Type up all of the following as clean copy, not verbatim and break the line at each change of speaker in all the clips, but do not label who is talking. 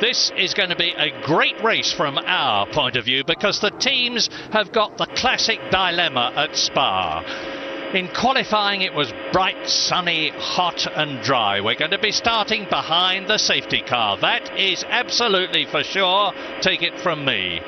This is going to be a great race from our point of view because the teams have got the classic dilemma at Spa. In qualifying it was bright, sunny, hot and dry. We're going to be starting behind the safety car. That is absolutely for sure. Take it from me.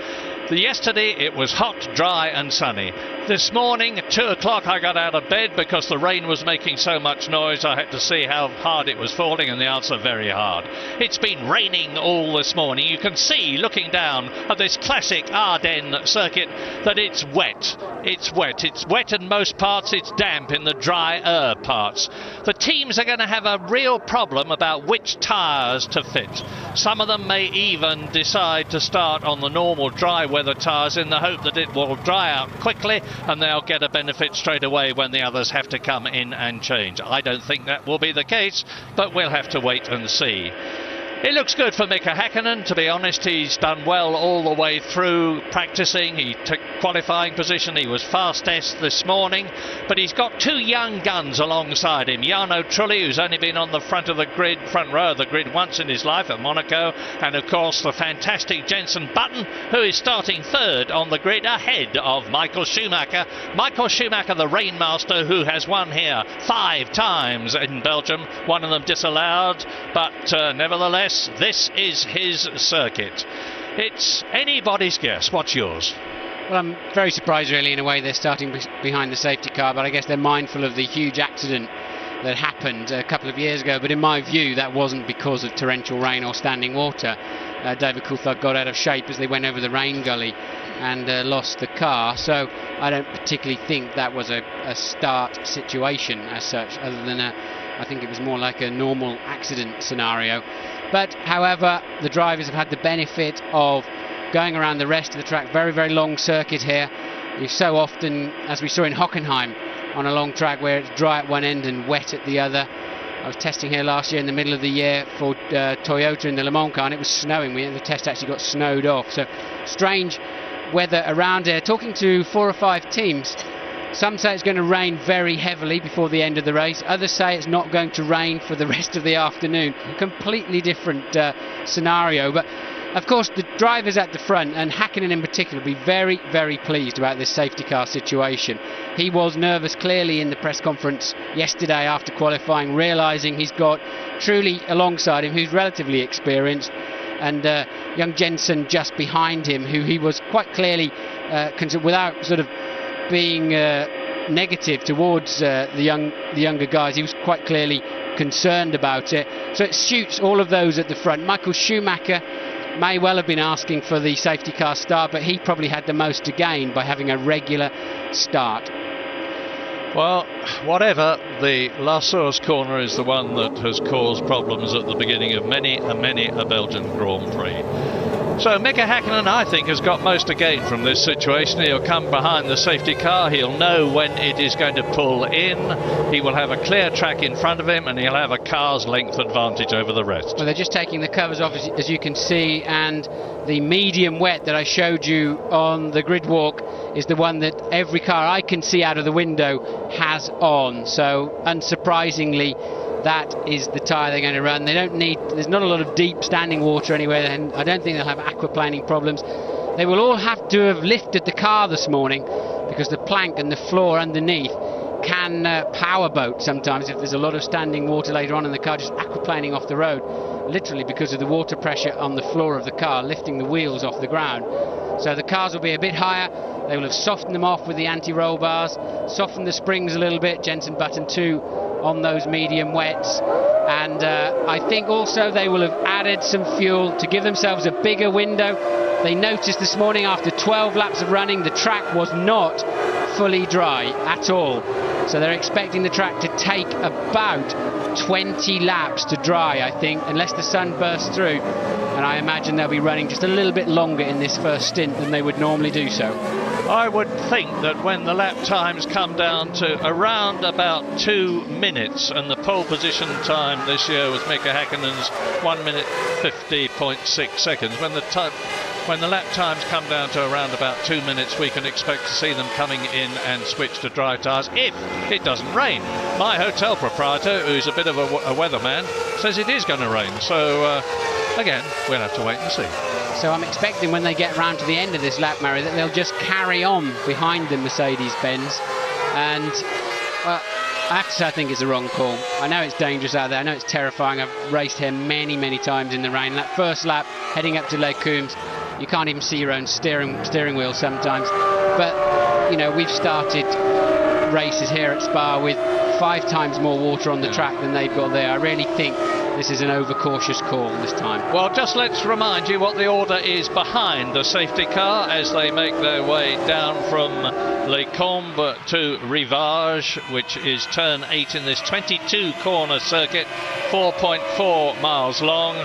Yesterday it was hot, dry and sunny. This morning at 2 o'clock I got out of bed because the rain was making so much noise. I had to see how hard it was falling, and the answer, very hard. It's been raining all this morning. You can see looking down at this classic Ardennes circuit that it's wet. It's wet in most parts, it's damp in the drier parts. The teams are going to have a real problem about which tyres to fit. Some of them may even decide to start on the normal dry weather tyres in the hope that it will dry out quickly and they'll get a benefit straight away when the others have to come in and change. I don't think that will be the case, but we'll have to wait and see. It looks good for Mika Häkkinen, to be honest. He's done well all the way through practicing. He took qualifying position. He was fastest this morning, but he's got two young guns alongside him. Jarno Trulli, who's only been on the front row of the grid once in his life at Monaco, and of course the fantastic Jenson Button, who is starting third on the grid ahead of Michael Schumacher. Michael Schumacher, the Rainmaster, who has won here 5 times in Belgium, one of them disallowed, but nevertheless, this is his circuit. It's anybody's guess. What's yours?
Well, I'm very surprised really in a way they're starting behind the safety car, but I guess they're mindful of the huge accident that happened a couple of years ago, but in my view that wasn't because of torrential rain or standing water. David Coulthard got out of shape as they went over the rain gully and lost the car, so I don't particularly think that was a start situation as such, other than I think it was more like a normal accident scenario. But however, the drivers have had the benefit of going around the rest of the track. Very, very long circuit here. You so often, as we saw in Hockenheim, on a long track where it's dry at one end and wet at the other. I was testing here last year in the middle of the year for Toyota in the Le Mans car, and it was snowing. The test actually got snowed off. So strange weather around here. Talking to 4 or 5 teams, some say it's going to rain very heavily before the end of the race. Others say it's not going to rain for the rest of the afternoon. Completely different scenario. But of course the drivers at the front, and Häkkinen in particular, will be very, very pleased about this safety car situation. He was nervous clearly in the press conference yesterday after qualifying, realising he's got Trulli alongside him, who's relatively experienced, and young Jenson just behind him, who he was quite clearly without sort of being negative towards the younger guys. He was quite clearly concerned about it. So it suits all of those at the front. Michael Schumacher may well have been asking for the safety car start, but he probably had the most to gain by having a regular start.
Well, whatever, the La Source corner is the one that has caused problems at the beginning of many a Belgian Grand Prix. So Mika Häkkinen, I think, has got most to gain from this situation. He'll come behind the safety car. He'll know when it is going to pull in. He will have a clear track in front of him, and he'll have a car's length advantage over the rest.
Well, they're just taking the covers off, as you can see, and the medium wet that I showed you on the grid walk is the one that every car I can see out of the window has on. So unsurprisingly, that is the tyre they're going to run. There's not a lot of deep standing water anywhere, and I don't think they'll have aquaplaning problems. They will all have to have lifted the car this morning because the plank and the floor underneath can powerboat sometimes if there's a lot of standing water later on in the car, just aquaplaning off the road, literally because of the water pressure on the floor of the car lifting the wheels off the ground. So the cars will be a bit higher. They will have softened them off with the anti-roll bars, softened the springs a little bit, Jenson Button 2 on those medium wets, and I think also they will have added some fuel to give themselves a bigger window. They noticed this morning after 12 laps of running the track was not fully dry at all, so they're expecting the track to take about 20 laps to dry, I think, unless the sun bursts through, and I imagine they'll be running just a little bit longer in this first stint than they would normally do so.
I would think that when the lap times come down to around about 2 minutes, and the pole position time this year was Mika Häkkinen's 1 minute 50.6 seconds, when the lap times come down to around about 2 minutes, we can expect to see them coming in and switch to dry tyres if it doesn't rain. My hotel proprietor, who's a bit of a weatherman, says it is going to rain, so again, we'll have to wait and see.
So I'm expecting when they get round to the end of this lap, Murray, that they'll just carry on behind the Mercedes-Benz. And, well, actually, I think it's the wrong call. I know it's dangerous out there. I know it's terrifying. I've raced here many, many times in the rain. That first lap, heading up to Les Combes, you can't even see your own steering wheel sometimes. But, you know, we've started races here at Spa with 5 times more water on the track than they've got there. I really think this is an overcautious call this time.
Well, just let's remind you what the order is behind the safety car as they make their way down from Les Combes to Rivage, which is turn 8 in this 22 corner circuit, 4.4 miles long.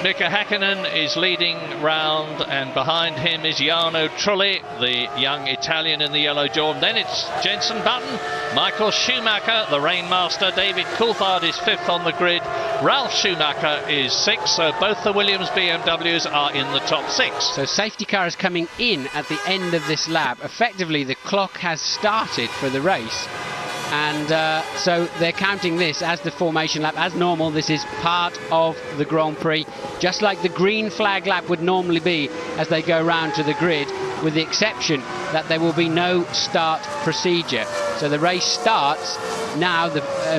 Mika Häkkinen is leading round, and behind him is Jarno Trulli, the young Italian in the yellow Jordan. Then it's Jenson Button, Michael Schumacher, the Rainmaster. David Coulthard is 5th on the grid. Ralf Schumacher is 6th, so both the Williams BMWs are in the top 6.
So safety car is coming in at the end of this lap. Effectively, the clock has started for the race. And so they're counting this as the formation lap. As normal, this is part of the Grand Prix, just like the green flag lap would normally be as they go round to the grid, with the exception that there will be no start procedure. So the race starts now.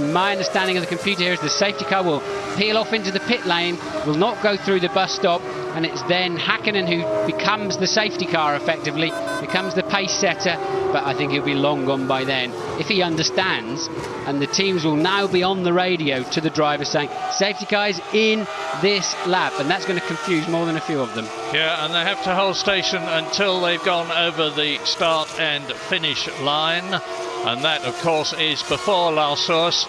My understanding of the computer here is the safety car will peel off into the pit lane, will not go through the bus stop, and it's then Häkkinen who becomes the safety car effectively, becomes the pace setter, but I think he'll be long gone by then, if he understands. And the teams will now be on the radio to the driver saying, safety car is in this lap, and that's going to confuse more than a few of them.
Yeah, and they have to hold station until they've gone over the start and finish line, and that of course is before La Source.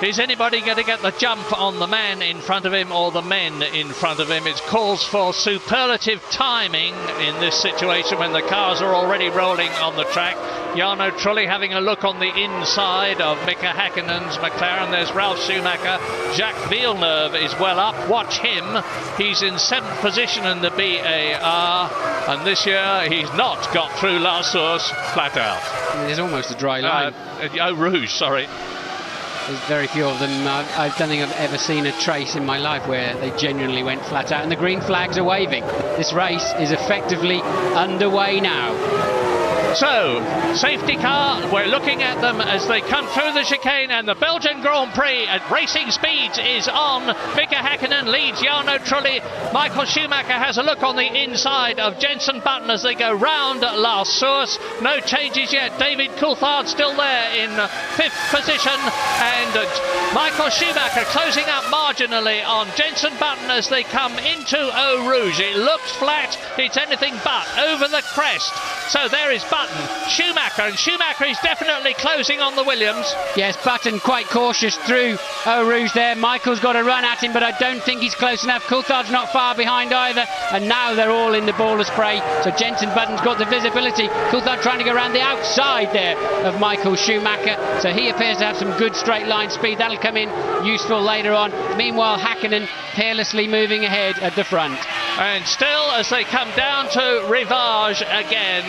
Is anybody going to get the jump on the man in front of him or the men in front of him? It calls for superlative timing in this situation when the cars are already rolling on the track. Jarno Trulli having a look on the inside of Mika Häkkinen's McLaren. There's Ralf Schumacher. Jacques Villeneuve is well up. Watch him. He's in 7th position in the BAR. And this year he's not got through La Source flat out.
There's almost a dry line.
Eau Rouge, sorry.
There's very few of them. I don't think I've ever seen a trace in my life where they genuinely went flat out, and the green flags are waving. This race is effectively underway now.
So, safety car, we're looking at them as they come through the chicane, and the Belgian Grand Prix at racing speeds is on. Mika Häkkinen leads Jarno Trulli. Michael Schumacher has a look on the inside of Jenson Button as they go round La Source. No changes yet. David Coulthard still there in 5th position, and Michael Schumacher closing up marginally on Jenson Button as they come into Eau Rouge. It looks flat. It's anything but over the crest. So there is Button, Schumacher, and Schumacher is definitely closing on the Williams.
Yes, Button quite cautious through Eau Rouge there. Michael's got a run at him, but I don't think he's close enough. Coulthard's not far behind either, and now they're all in the ball of spray. So Jenson Button's got the visibility. Coulthard trying to go around the outside there of Michael Schumacher, so he appears to have some good straight line speed. That'll come in useful later on. Meanwhile, Häkkinen carelessly moving ahead at the front.
And still, as they come down to Rivage again,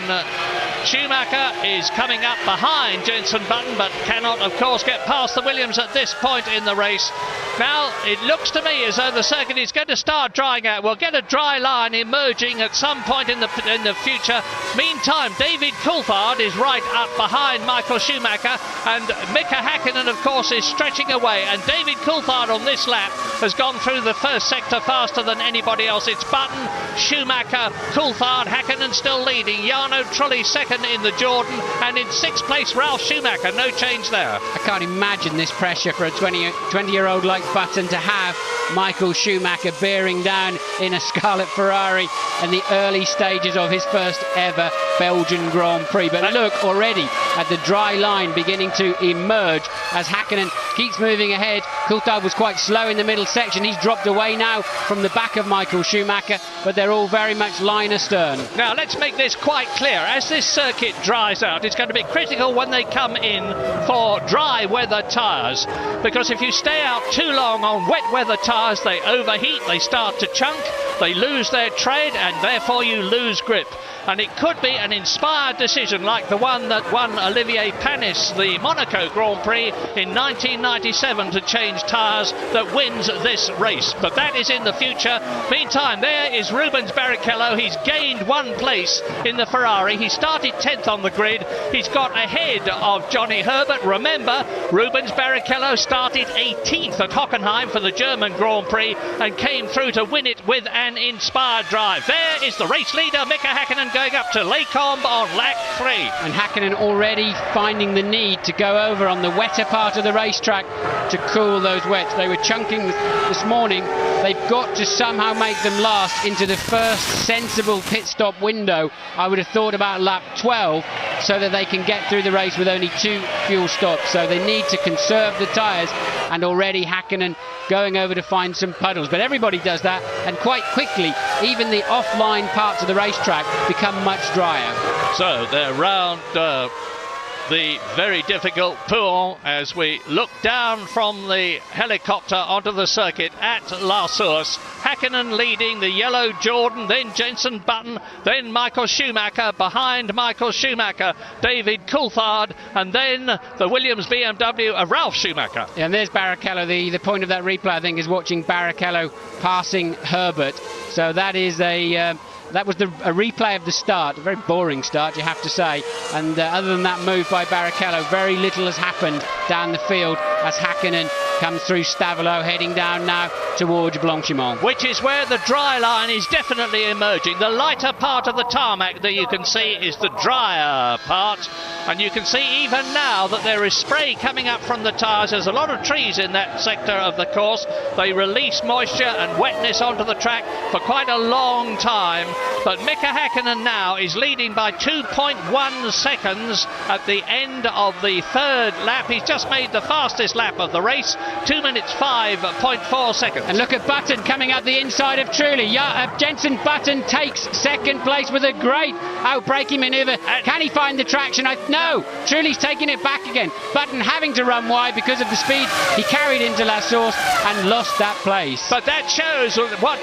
Schumacher is coming up behind Jenson Button, but cannot, of course, get past the Williams at this point in the race. Now, it looks to me as though the circuit is going to start drying out. We'll get a dry line emerging at some point in the future. Meantime, David Coulthard is right up behind Michael Schumacher, and Mika Häkkinen, of course, is stretching away. And David Coulthard on this lap has gone through the first sector faster than anybody else. It's Button, Schumacher, Coulthard, Häkkinen still leading. Jarno Trulli second in the Jordan, and in 6th place Ralf Schumacher. No change there.
I can't imagine this pressure for a 20-year-old like Button to have Michael Schumacher bearing down in a Scarlet Ferrari in the early stages of his first ever Belgian Grand Prix. But look already at the dry line beginning to emerge as Häkkinen keeps moving ahead. Coulthard was quite slow in the middle section. He's dropped away now from the back of Michael Schumacher, but they're all very much line astern.
Now let's make this quite clear. As this circuit dries out, it's going to be critical when they come in for dry weather tyres, because if you stay out too long on wet weather tyres, they overheat, they start to chunk, they lose their tread, and therefore you lose grip. and it could be an inspired decision like the one that won Olivier Panis the Monaco Grand Prix in 1997 to change tyres that wins this race. But that is in the future. Meantime, there is Rubens Barrichello. He's gained 1 place in the Ferrari. He started 10th on the grid. He's got ahead of Johnny Herbert. Remember, Rubens Barrichello started 18th at Hockenheim for the German Grand Prix and came through to win it with an inspired drive. There is the race leader, Mika Häkkinen, going up to Les Combes on lap 3.
And Häkkinen already finding the need to go over on the wetter part of the racetrack to cool those wets. They were chunking this morning. They've got to somehow make them last into the first sensible pit stop window. I would have thought about lap 12, so that they can get through the race with only 2 fuel stops. So they need to conserve the tyres, and already Häkkinen going over to find some puddles. But everybody does that, and quite quickly even the offline parts of the racetrack become much drier. So
they're round the very difficult Pouhon as we look down from the helicopter onto the circuit at La Source. Häkkinen leading the yellow Jordan, then Jenson Button, then Michael Schumacher. Behind Michael Schumacher, David Coulthard, and then the Williams BMW of Ralf Schumacher.
And there's Barrichello. The point of that replay, I think, is watching Barrichello passing Herbert. So that is that was a replay of the start, a very boring start, you have to say. And other than that move by Barrichello, very little has happened down the field as Häkkinen comes through Stavelot, heading down now towards Blanchimont.
Which is where the dry line is definitely emerging. The lighter part of the tarmac that you can see is the drier part. And you can see even now that there is spray coming up from the tyres. There's a lot of trees in that sector of the course. They release moisture and wetness onto the track for quite a long time. But Mika Häkkinen now is leading by 2.1 seconds at the end of the 3rd lap. He's just made the fastest lap of the race, 2 minutes 5.4 seconds.
And look at Button coming up the inside of Trulli. Jenson Button takes 2nd place with a great outbraking manoeuvre. Can he find the traction? No, Trulli's taking it back again. Button having to run wide because of the speed he carried into La Source and lost that place.
But that shows what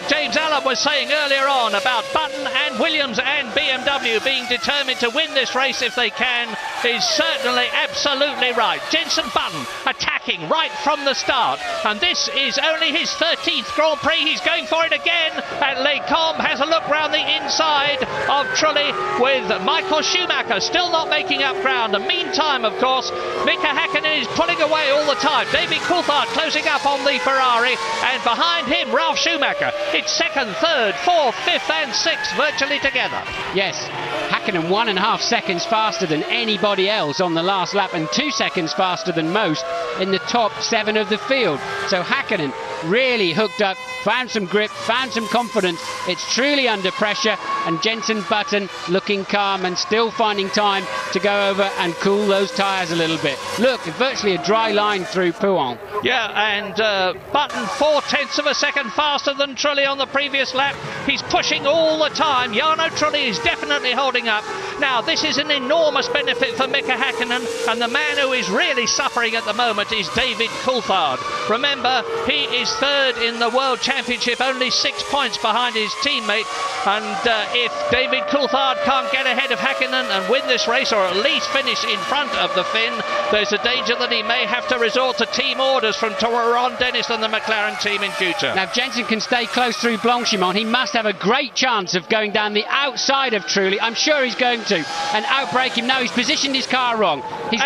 James Allen was saying earlier on about Button and Williams and BMW being determined to win this race if they can is certainly absolutely right. Jenson Button attacking right from the start, and this is only his 13th Grand Prix. He's going for it again at Les Combes. Has a look round the inside of Trulli with Michael Schumacher still not making up ground. And meantime, of course, Mika Häkkinen is pulling away all the time. David Coulthard closing up on the Ferrari, and behind him Ralf Schumacher. It's 2nd, 3rd, 4th, 5th and 6th virtually together.
Yes, Häkkinen 1.5 seconds faster than anybody else on the last lap, and 2 seconds faster than most in the top 7 of the field. So Häkkinen really hooked up, found some grip, found some confidence. It's truly under pressure, and Jenson Button looking calm and still finding time to go over and cool those tyres a little bit. Look, virtually a dry line through Pouhon.
Yeah, and Button 0.4 of a second faster than Trulli on the previous lap. He's pushing all the time. Jarno Trulli is definitely holding up. Now, this is an enormous benefit for Mika Häkkinen, and the man who is really suffering at the moment is David Coulthard. Remember, he is 3rd in the World Championship, only 6 points behind his teammate, and if David Coulthard can't get ahead of Häkkinen and win this race, or at least finish in front of the Finn, there's a danger that he may have to resort to team orders from Ron Dennis and the McLaren team in future.
Now, if Jenson can stay close through Blanchimont, he must have a great chance of going down the outside of Trulli. I'm sure he's going to, and outbrake him. No, he's positioned his car wrong. He's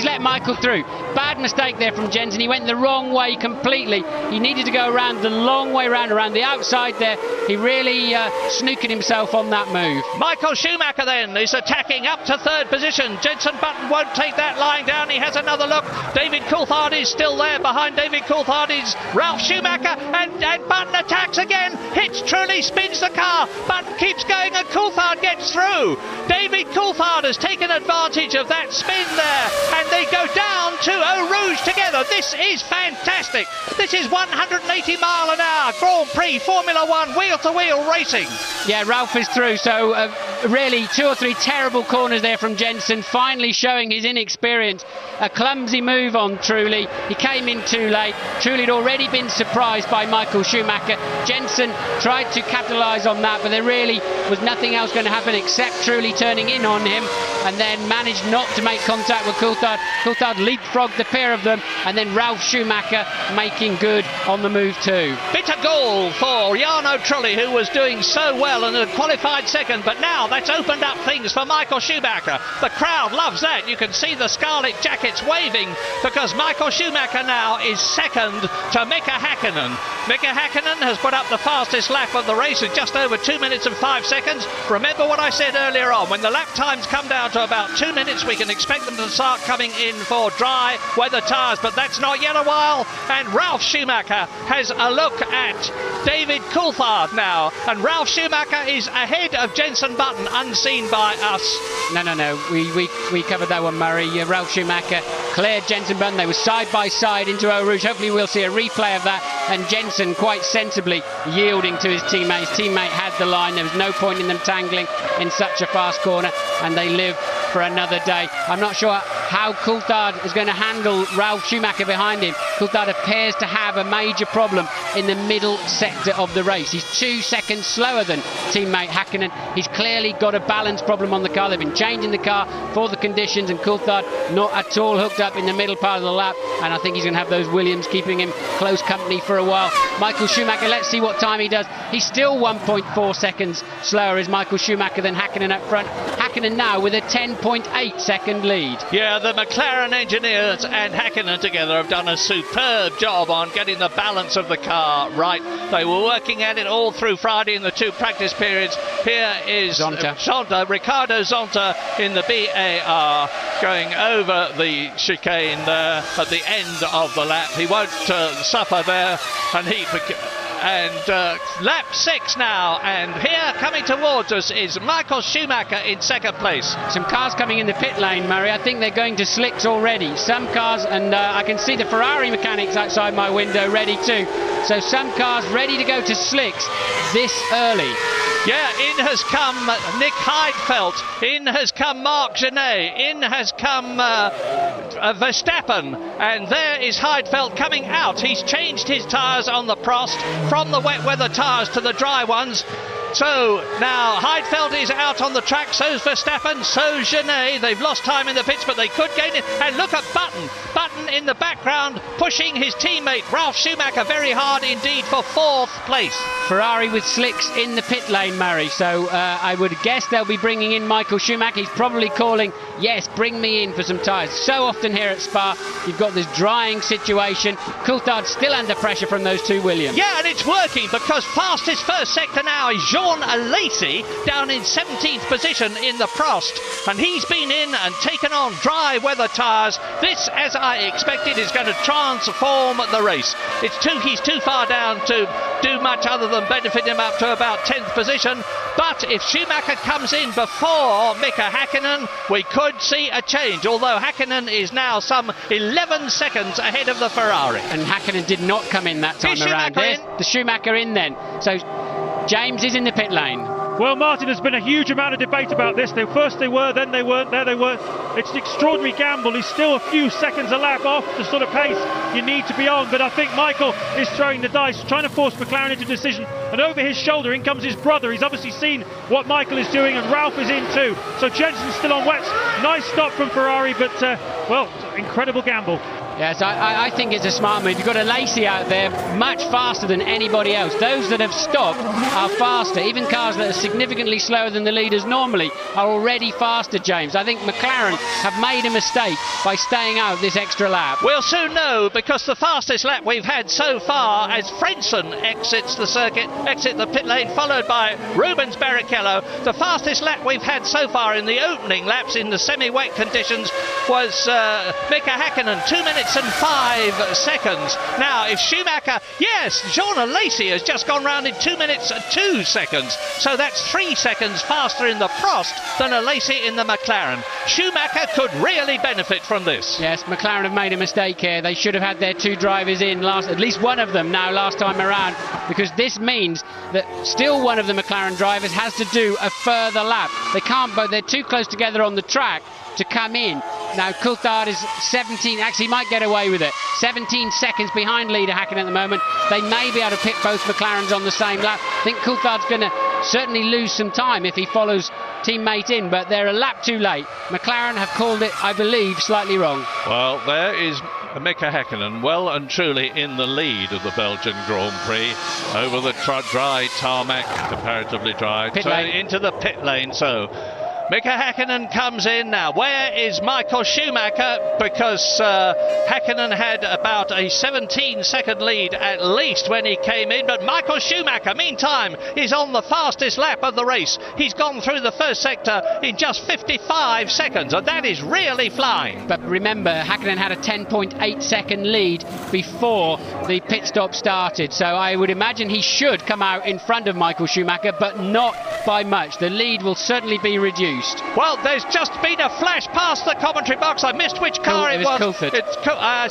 let Michael through. Bad mistake there from Jenson. He went the wrong way completely. He needed to go around the long way around the outside there. He really snookered himself on that move.
Michael Schumacher then is attacking up to 3rd position. Jenson Button won't take that line down. He has another look. David Coulthard is still there. Behind David Coulthard is Ralf Schumacher, and Button attacks again. Hits Trulli, spins the car. Button keeps going and Coulthard gets through. David Coulthard has taken advantage of that spin there, and they go down to Eau Rouge Rouge together. This is fantastic. This is 180 mile an hour Grand Prix Formula One wheel-to-wheel racing.
Yeah, Ralph is through, so really 2 or 3 terrible corners there from Jensen, finally showing his inexperience. A clumsy move on Trulli. He came in too late. Trulli had already been surprised by Michael Schumacher. Jensen tried to capitalise on that, but there really was nothing else going to happen except Trulli turning in on him, and then managed not to make contact with Coulthard. Coulthard leapfrogged the pair of them, and then Ralf Schumacher making good on the move too.
Bitter goal for Jarno Trulli, who was doing so well and had qualified second, but now that's opened up things for Michael Schumacher. The crowd loves that. You can see the scarlet jackets waving because Michael Schumacher now is second to Mika Häkkinen. Mika Häkkinen has put up the fastest lap of the race in just over 2 minutes and 5 seconds. Remember what I said earlier on, when the lap times come down to about 2 minutes, we can expect them to start coming in for dry weather tyres, but that's not yet a while. And Ralf Schumacher has a look at David Coulthard now, and Ralf Schumacher is ahead of Jenson Button, unseen by us.
No, we covered that one, Murray. Ralf Schumacher cleared Jenson Button. They were side by side into Eau Rouge. Hopefully we'll see a replay of that, and Jenson quite sensibly yielding to his teammate. His teammate had the line. There was no point in them tangling in such a fast corner, and they live for another day. I'm not sure how Coulthard is going to handle Ralf Schumacher behind him. Coulthard appears to have a major problem in the middle sector of the race. He's 2 seconds slower than teammate Häkkinen. He's clearly got a balance problem on the car. They've been changing the car for the conditions, and Coulthard not at all hooked up in the middle part of the lap, and I think he's going to have those Williams keeping him close company for a while. Michael Schumacher, let's see what time he does. He's still 1.4 seconds slower as Michael Schumacher than Häkkinen up front. Häkkinen now with a 10.8 second lead.
Yeah, the McLaren engineers and Häkkinen together have done a superb job on getting the balance of the car right. They were working at it all through Friday in the 2 practice periods. Here is Zonta, Ricardo Zonta in the BAR, going over the chicane there at the end of the lap. He won't suffer there, and lap 6 now, and here coming towards us is Michael Schumacher in second place.
Some cars coming in the pit lane, Murray. I think they're going to slicks already. Some cars, and I can see the Ferrari mechanics outside my window ready too. So some cars ready to go to slicks this early.
Yeah, in has come Nick Heidfeld, in has come Marc Genet, in has come Verstappen, and there is Heidfeld coming out. He's changed his tyres on the Prost from the wet weather tyres to the dry ones. So now Heidfeld is out on the track, so's Verstappen, so's Genet. They've lost time in the pits, but they could gain it. And look at Button. Button in the background pushing his teammate Ralf Schumacher very hard indeed for 4th place.
Ferrari with slicks in the pit lane, Murray. So I would guess they'll be bringing in Michael Schumacher. He's probably calling, yes, bring me in for some tyres. So often here at Spa, you've got this drying situation. Coulthard still under pressure from those 2 Williams.
Yeah, and it's working because fastest first sector now is Jean Alesi down in 17th position in the Prost, and he's been in and taken on dry weather tyres. This, as I expected, is going to transform the race. He's too far down to do much other than benefit him up to about 10th position, but if Schumacher comes in before Mika Häkkinen, we could see a change, although Häkkinen is now some 11 seconds ahead of the Ferrari.
And Häkkinen did not come in that time around. There's the Schumacher in then. So James is in the pit lane.
Well, Martin, there's been a huge amount of debate about this. First they were, then they weren't, there they were. It's an extraordinary gamble. He's still a few seconds a lap off the sort of pace you need to be on. But I think Michael is throwing the dice, trying to force McLaren into a decision. And over his shoulder, in comes his brother. He's obviously seen what Michael is doing, and Ralph is in too. So Jensen's still on wets. Nice stop from Ferrari, but, well, incredible gamble.
Yes, I think it's a smart move. You've got Alesi out there much faster than anybody else. Those that have stopped are faster. Even cars that are significantly slower than the leaders normally are already faster, James. I think McLaren have made a mistake by staying out this extra lap.
We'll soon know, because the fastest lap we've had so far as Frentzen exits the pit lane, followed by Rubens Barrichello. The fastest lap we've had so far in the opening laps in the semi-wet conditions was Mika Häkkinen, 2 minutes minutes and 5 seconds. Now, if Schumacher, yes, Jean Lacey has just gone round in 2 minutes and 2 seconds. So that's 3 seconds faster in the Prost than a Lacey in the McLaren. Schumacher could really benefit from this.
Yes, McLaren have made a mistake here. They should have had their 2 drivers in at least one of them now last time around, because this means that still one of the McLaren drivers has to do a further lap. They can't, but they're too close together on the track to come in. Now Coulthard is 17, actually might get away with it, 17 seconds behind leader Häkkinen at the moment. They may be able to pit both McLarens on the same lap. I think Coulthard's going to certainly lose some time if he follows teammate in, but they're a lap too late. McLaren have called it, I believe, slightly wrong.
Well, there is Mika Häkkinen well and truly in the lead of the Belgian Grand Prix over the dry tarmac, comparatively dry, into the pit lane. So Mika Häkkinen comes in now. Where is Michael Schumacher? Because Häkkinen had about a 17-second lead at least when he came in. But Michael Schumacher, meantime, is on the fastest lap of the race. He's gone through the first sector in just 55 seconds, and that is really flying.
But remember, Häkkinen had a 10.8 second lead before the pit stop started. So I would imagine he should come out in front of Michael Schumacher, but not by much. The lead will certainly be reduced.
Well, there's just been a flash past the commentary box. I missed which car it was.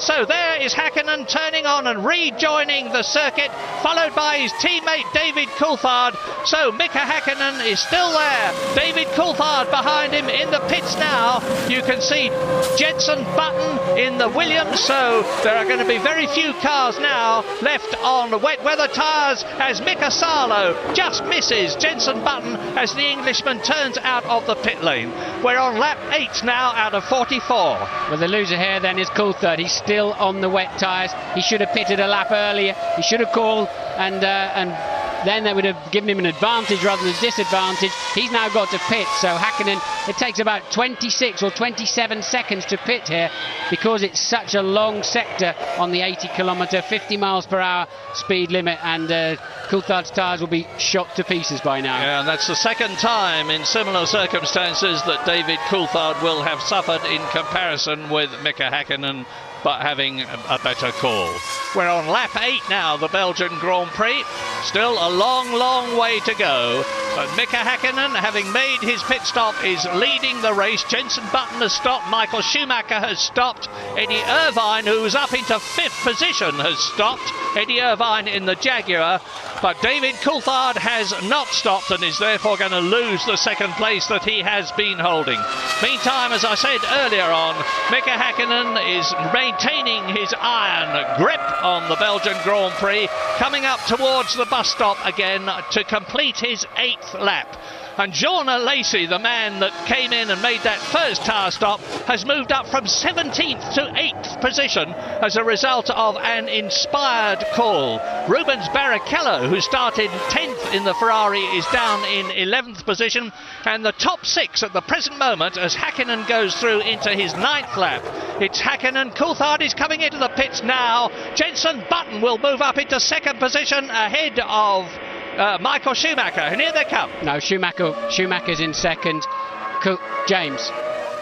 So there is Häkkinen turning on and rejoining the circuit, followed by his teammate David Coulthard. So Mika Häkkinen is still there. David Coulthard behind him in the pits now. You can see Jenson Button in the Williams. So there are going to be very few cars now left on wet weather tyres as Mika Salo just misses Jenson Button as the Englishman turns out of the pit lane. We're on lap 8 now out of 44.
Well, the loser here then is Coulthard. He's still on the wet tyres. He should have pitted a lap earlier. He should have called and then they would have given him an advantage rather than a disadvantage. He's now got to pit, so Häkkinen, it takes about 26 or 27 seconds to pit here because it's such a long sector on the 80-kilometre, 50 miles per hour speed limit, and Coulthard's tyres will be shot to pieces by now.
Yeah, and that's the second time in similar circumstances that David Coulthard will have suffered in comparison with Mika Häkkinen, but having a better call. We're on lap 8 now, the Belgian Grand Prix. Still a long way to go. But Mika Häkkinen, having made his pit stop, is leading the race. Jenson Button has stopped. Michael Schumacher has stopped. Eddie Irvine, who's up into 5th position, has stopped. Eddie Irvine in the Jaguar. But David Coulthard has not stopped and is therefore going to lose the second place that he has been holding. Meantime, as I said earlier on, Mika Häkkinen is maintaining his iron grip on the Belgian Grand Prix, coming up towards the bus stop again to complete his 8th lap. And Jean Lacey, the man that came in and made that first tyre stop, has moved up from 17th to 8th position as a result of an inspired call. Rubens Barrichello, who started 10th in the Ferrari, is down in 11th position, and the top 6 at the present moment as Häkkinen goes through into his 9th lap. It's Häkkinen. Coulthard is coming into the pits now. Jenson Button will move up into 2nd position ahead of Michael Schumacher, and here they come.
No, Schumacher's in 2nd. James.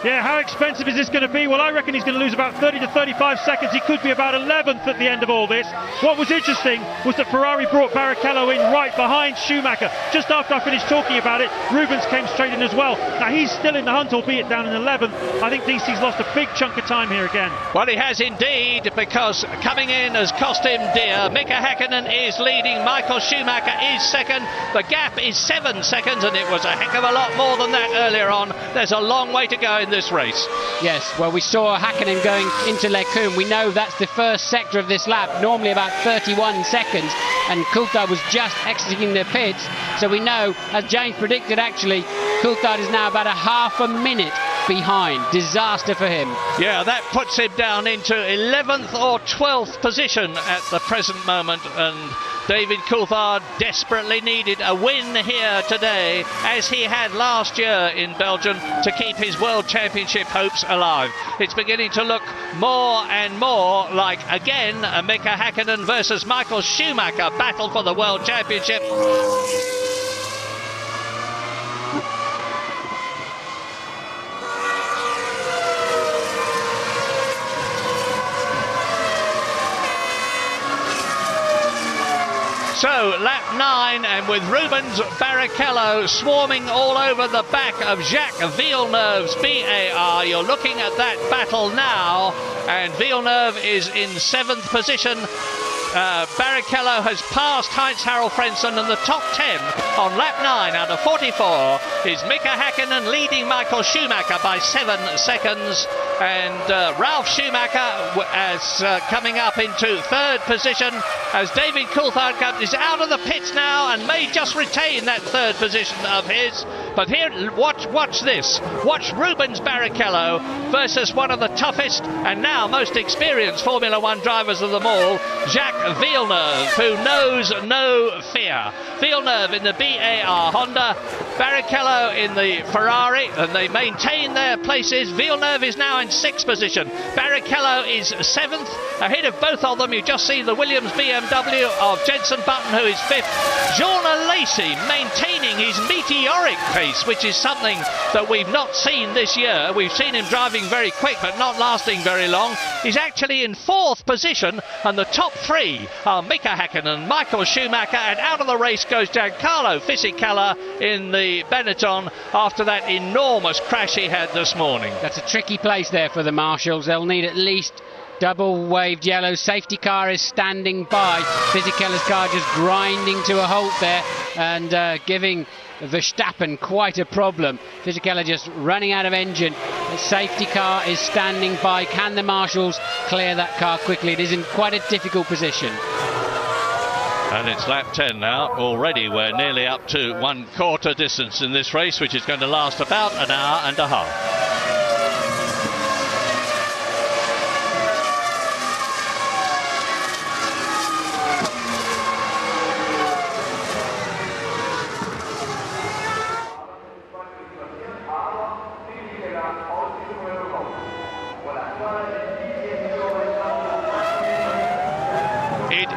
Yeah, how expensive is this going to be? Well, I reckon he's going to lose about 30 to 35 seconds. He could be about 11th at the end of all this. What was interesting was that Ferrari brought Barrichello in right behind Schumacher. Just after I finished talking about it, Rubens came straight in as well. Now, he's still in the hunt, albeit down in 11th. I think DC's lost a big chunk of time here again.
Well, he has indeed, because coming in has cost him dear. Mika Häkkinen is leading. Michael Schumacher is 2nd. The gap is 7 seconds, and it was a heck of a lot more than that earlier on. There's a long way to go in this race.
Yes, well, we saw Häkkinen going into Lecombe. We know that's the first sector of this lap, normally about 31 seconds, and Coulthard was just exiting the pits. So we know, as James predicted actually, Coulthard is now about a half a minute behind. Disaster for him.
Yeah, that puts him down into 11th or 12th position at the present moment, and David Coulthard desperately needed a win here today, as he had last year in Belgium, to keep his World Championship hopes alive. It's beginning to look more and more like, again, a Mika Häkkinen versus Michael Schumacher battle for the World Championship. So lap 9, and with Rubens Barrichello swarming all over the back of Jacques Villeneuve's BAR, you're looking at that battle now, and Villeneuve is in 7th position. Barrichello has passed Heinz-Harald Frentzen, and the top 10 on lap 9 out of 44 is Mika Häkkinen leading Michael Schumacher by 7 seconds, and Ralf Schumacher as coming up into 3rd position as David Coulthard is out of the pits now and may just retain that 3rd position of his. But here, watch this. Watch Rubens Barrichello versus one of the toughest and now most experienced Formula One drivers of them all, Jacques Villeneuve, who knows no fear. Villeneuve in the BAR Honda, Barrichello in the Ferrari, and they maintain their places. Villeneuve is now in 6th position. Barrichello is 7th. Ahead of both of them, you just see the Williams BMW of Jenson Button, who is 5th. Jean Alesi maintaining his meteoric pace, which is something that we've not seen this year. We've seen him driving very quick, but not lasting very long. He's actually in 4th position, and the top 3 are Mika Häkkinen, Michael Schumacher, and out of the race goes Giancarlo Fisichella in the Benetton after that enormous crash he had this morning.
That's a tricky place there for the marshals. They'll need at least double waved yellow. Safety car is standing by. Fisichella's car just grinding to a halt there and giving Verstappen quite a problem. Fisichella just running out of engine. The safety car is standing by. Can the marshals clear that car quickly? It is in quite a difficult position.
And it's lap 10 now. Already we're nearly up to 1/4 distance in this race, which is going to last about an hour and a half.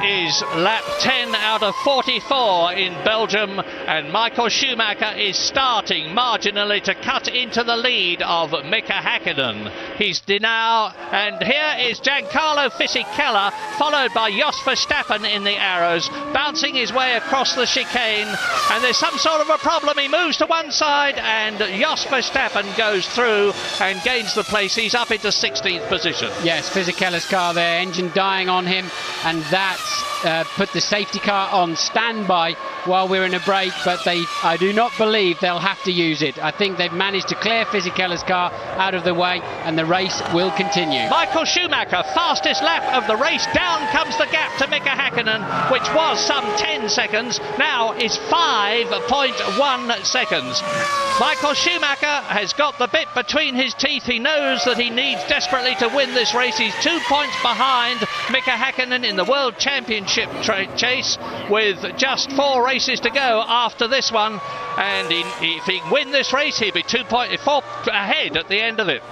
Is lap 10 out of 44 in Belgium, and Michael Schumacher is starting marginally to cut into the lead of Mika Häkkinen. He's now, and here is Giancarlo Fisichella, followed by Jos Verstappen in the arrows, bouncing his way across the chicane, and there's some sort of a problem. He moves to one side, and Jos Verstappen goes through and gains the place. He's up into 16th position.
Yes, Fisichella's car there, engine dying on him, and that's put the safety car on standby while we're in a break, but I do not believe they'll have to use it. I think they've managed to clear Fisichella's car out of the way, and the race will continue.
Michael Schumacher, fastest lap of the race. Down comes the gap to Mika Häkkinen, which was some 10 seconds, now is 5.1 seconds. Michael Schumacher has got the bit between his teeth. He knows that he needs desperately to win this race. He's 2 points behind Mika Häkkinen in the World Championship chase, with just 4 races to go after this one, and if he can win this race, he'll be 4 ahead at the end of it.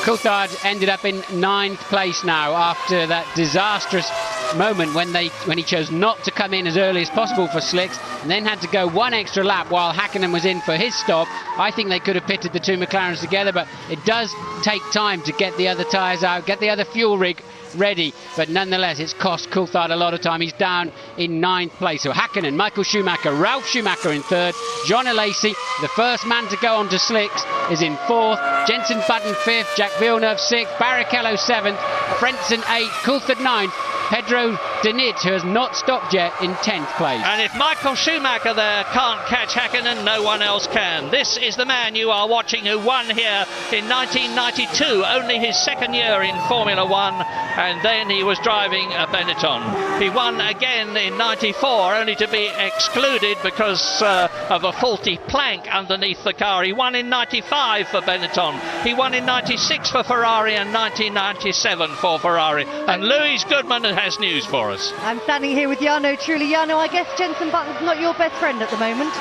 Coulthard ended up in 9th place now after that disastrous moment when he chose not to come in as early as possible for slicks and then had to go 1 extra lap while Häkkinen was in for his stop. I think they could have pitted the 2 McLarens together, but it does take time to get the other tyres out, get the other fuel rig ready, but nonetheless it's cost Coulthard a lot of time. He's down in 9th place. So Häkkinen, Michael Schumacher, Ralf Schumacher in 3rd, Jean Alesi, the first man to go onto slicks, is in 4th, Jenson Button 5th, Jacques Villeneuve 6th, Barrichello 7th, Frentzen 8th, Coulthard 9th, Pedro Diniz, who has not stopped yet, in 10th place.
And if Michael Schumacher there can't catch Häkkinen, no one else can. This is the man you are watching who won here in 1992, only his 2nd year in Formula One, and then he was driving a Benetton. He won again in 94, only to be excluded because of a faulty plank underneath the car. He won in 95 for Benetton. He won in 96 for Ferrari and 1997 for Ferrari. And Louise Goodman has news for us.
I'm standing here with Jarno Trulli. Jarno, I guess Jenson Button's not your best friend at the moment.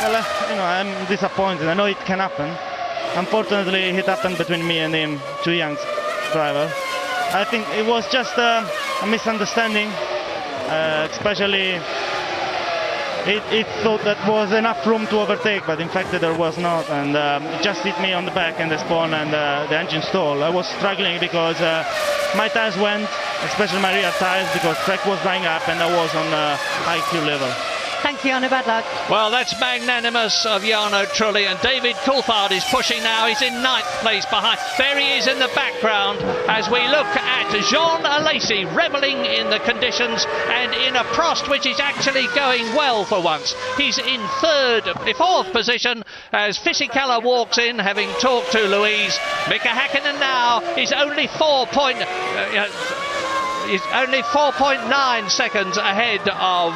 Well, I'm disappointed. I know it can happen. Unfortunately, it happened between me and him, 2 young driver. I think it was just a misunderstanding, especially it thought that was enough room to overtake, but in fact there was not, and it just hit me on the back and the spawn, and the engine stalled. I was struggling because my tires went, especially my rear tires, because track was drying up and I was on IQ level.
Thank you, Jarno. Bad luck.
Well, that's magnanimous of Jarno Trulli, and David Coulthard is pushing now. He's in 9th place behind. There he is in the background as we look at Jean Alesi revelling in the conditions and in a Prost which is actually going well for once. He's in 4th position as Fisichella walks in, having talked to Louise. Mika Häkkinen now is only 4.9 seconds ahead of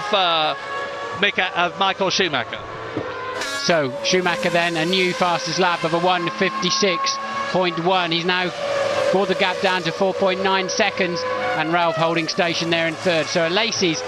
Michael Schumacher.
So Schumacher then a new fastest lap of a 1:56.1. He's now brought the gap down to 4.9 seconds, and Ralph holding station there in 3rd. So Alesi's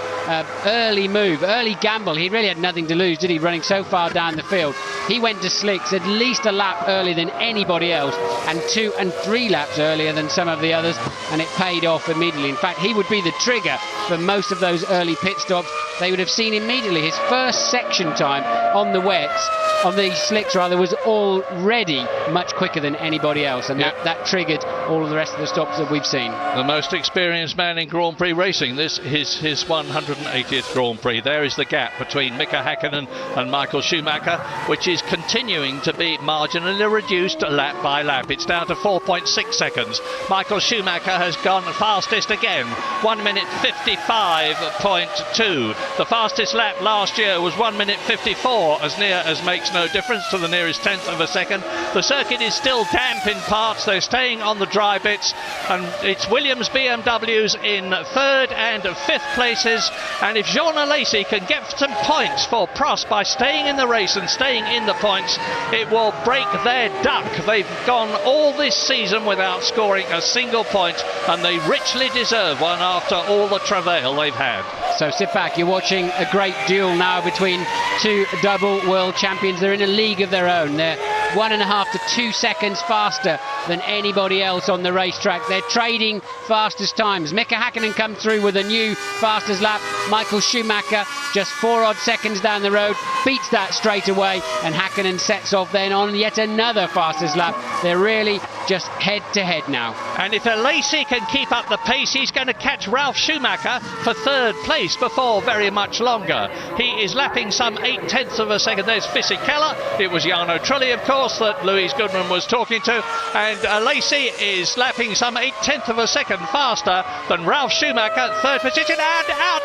early move, early gamble. He really had nothing to lose, did he, running so far down the field? He went to slicks at least a lap earlier than anybody else, and 2 and 3 laps earlier than some of the others, and it paid off immediately. In fact, he would be the trigger for most of those early pit stops. They would have seen immediately his first section time on the wets, on the slicks rather, was already much quicker than anybody else, and that triggered all of the rest of the stops that we've seen.
The most experienced man in Grand Prix racing. This is his 180th Grand Prix. There is the gap between Mika Häkkinen and Michael Schumacher, which is continuing to be marginally reduced lap by lap. It's down to 4.6 seconds. Michael Schumacher has gone fastest again, 1:55.2. The fastest lap last year was 1:54, as near as makes no difference to the nearest 1/10 of a second. The circuit is still damp in parts. They're staying on the dry bits, and it's Williams BMWs in 3rd and 5th places. And if Jean Alesi can get some points for Prost by staying in the race and staying in the points, it will break their duck. They've gone all this season without scoring a single point, and they richly deserve one after all the travail they've had.
So sit back, you're watching a great duel now between 2 double world champions. They're in a league of their own. They're 1.5 to 2 seconds faster than anybody else on the racetrack. They're trading fastest times. Mika Häkkinen come through with a new fastest lap. Michael Schumacher just 4 odd seconds down the road beats that straight away, and Häkkinen sets off then on yet another fastest lap. They're really just head to head now.
And if Alesi can keep up the pace, he's going to catch Ralf Schumacher for 3rd place before very much longer. He is lapping some 0.8 of a second. There's Fisichella. It was Jarno Trulli, of course, that Louise Goodman was talking to, and Alesi is lapping some 0.8 of a second faster than Ralf Schumacher, 3rd position, and out.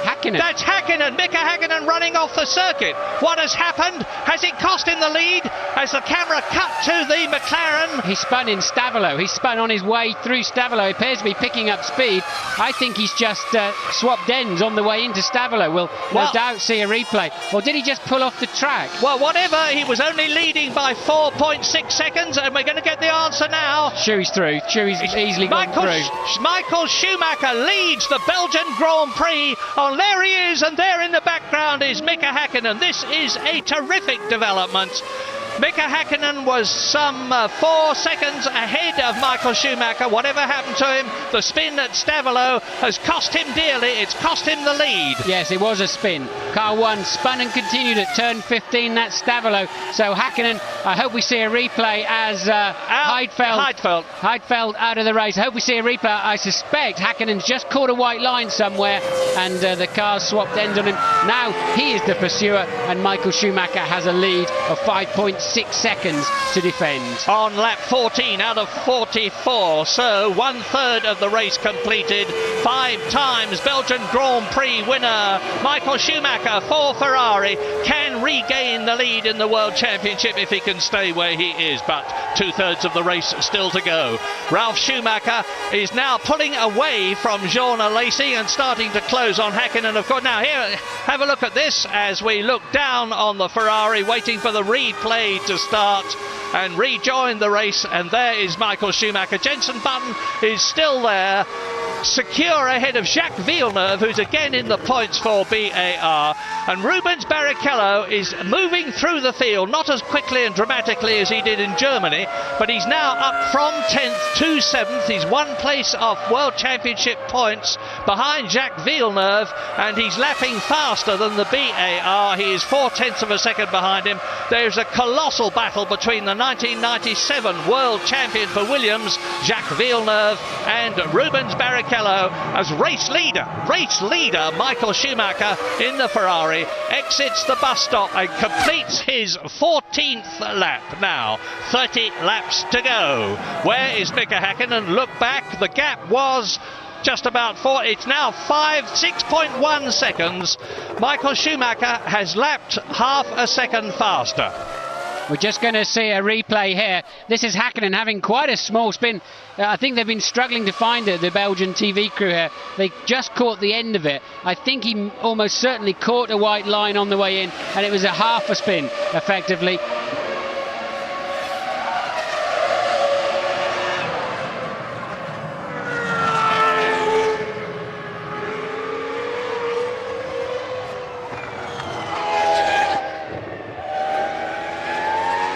Häkkinen.
That's Häkkinen, Mika Häkkinen running off the circuit. What has happened? Has it cost him the lead? As the camera cut to the McLaren.
He spun in Stavolo. He spun on his way through Stavolo. He appears to be picking up speed. I think he's just swapped ends on the way into Stavolo. We'll no doubt see a replay. Or did he just pull off the track?
Well, whatever. He was only leading by 4.6 seconds, and we're going to get the answer now.
Shuey's through. Shuey's easily gone through.
Michael Schumacher leads the Belgian Grand Prix. Oh, there he is, and there in the background is Mika Häkkinen. This is a terrific development. Mika Häkkinen was some 4 seconds ahead of Michael Schumacher. Whatever happened to him, the spin at Stavolo has cost him dearly. It's cost him the lead.
Yes, it was a spin. Car 1 spun and continued at turn 15. That's Stavolo. So Häkkinen, I hope we see a replay as Heidfeld out of the race. I hope we see a replay. I suspect Häkkinen's just caught a white line somewhere, and the cars swapped ends on him. Now he is the pursuer, and Michael Schumacher has a lead of 5.6 seconds to defend.
On lap 14 out of 44, so 1/3 of the race completed. 5 times Belgian Grand Prix winner Michael Schumacher for Ferrari can regain the lead in the World Championship if he can stay where he is, but 2/3 of the race still to go. Ralf Schumacher is now pulling away from Jean Alesi and starting to close on Häkkinen. Of course, now here, have a look at this as we look down on the Ferrari, waiting for the replay to start and rejoin the race, and there is Michael Schumacher. Jenson Button is still there, secure ahead of Jacques Villeneuve, who's again in the points for BAR, and Rubens Barrichello is moving through the field, not as quickly and dramatically as he did in Germany, but he's now up from 10th to 7th. He's 1 place off World Championship points behind Jacques Villeneuve, and he's lapping faster than the BAR. He is 0.4 of a second behind him. There's a colossal battle between the 1997 world champion for Williams, Jacques Villeneuve, and Rubens Barrichello, Barrichello as race leader Michael Schumacher in the Ferrari exits the bus stop and completes his 14th lap. Now 30 laps to go. Where is Mika Häkkinen? Look back, the gap was just about 4, it's now 6.1 seconds. Michael Schumacher has lapped half a second faster.
We're just going to see a replay here. This is Häkkinen having quite a small spin. I think they've been struggling to find it, the Belgian TV crew here. They just caught the end of it. I think he almost certainly caught a white line on the way in, and it was a half a spin, effectively.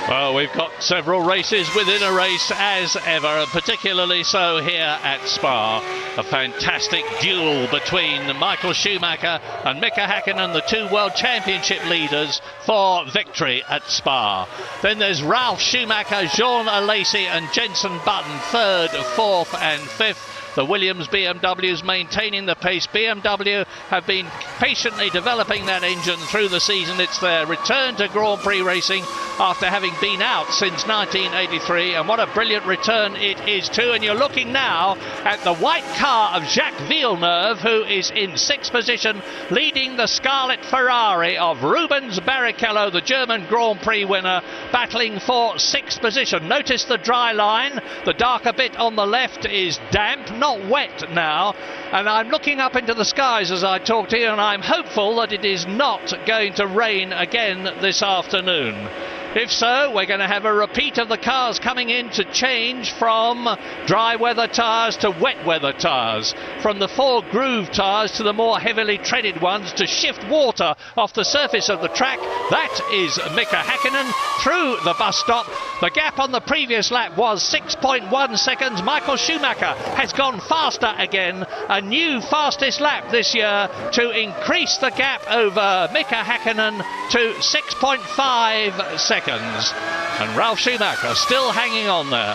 Well, we've got several races within a race as ever, and particularly so here at Spa. A fantastic duel between Michael Schumacher and Mika Häkkinen, the two World Championship leaders, for victory at Spa. Then there's Ralf Schumacher, Jean Alesi and Jenson Button, 3rd, 4th and 5th. The Williams BMWs maintaining the pace. BMW have been patiently developing that engine through the season. It's their return to Grand Prix racing after having been out since 1983, and what a brilliant return it is too. And you're looking now at the white car of Jacques Villeneuve, who is in 6th position, leading the Scarlet Ferrari of Rubens Barrichello, the German Grand Prix winner, battling for 6th position. Notice the dry line. The darker bit on the left is damp, not wet now, and I'm looking up into the skies as I talk to you, and I'm hopeful that it is not going to rain again this afternoon. If so, we're going to have a repeat of the cars coming in to change from dry weather tyres to wet weather tyres, from the 4 groove tyres to the more heavily treaded ones, to shift water off the surface of the track. That is Mika Häkkinen through the bus stop. The gap on the previous lap was 6.1 seconds. Michael Schumacher has gone faster again, a new fastest lap this year to increase the gap over Mika Häkkinen to 6.5 seconds. And Ralf Schumacher still hanging on there.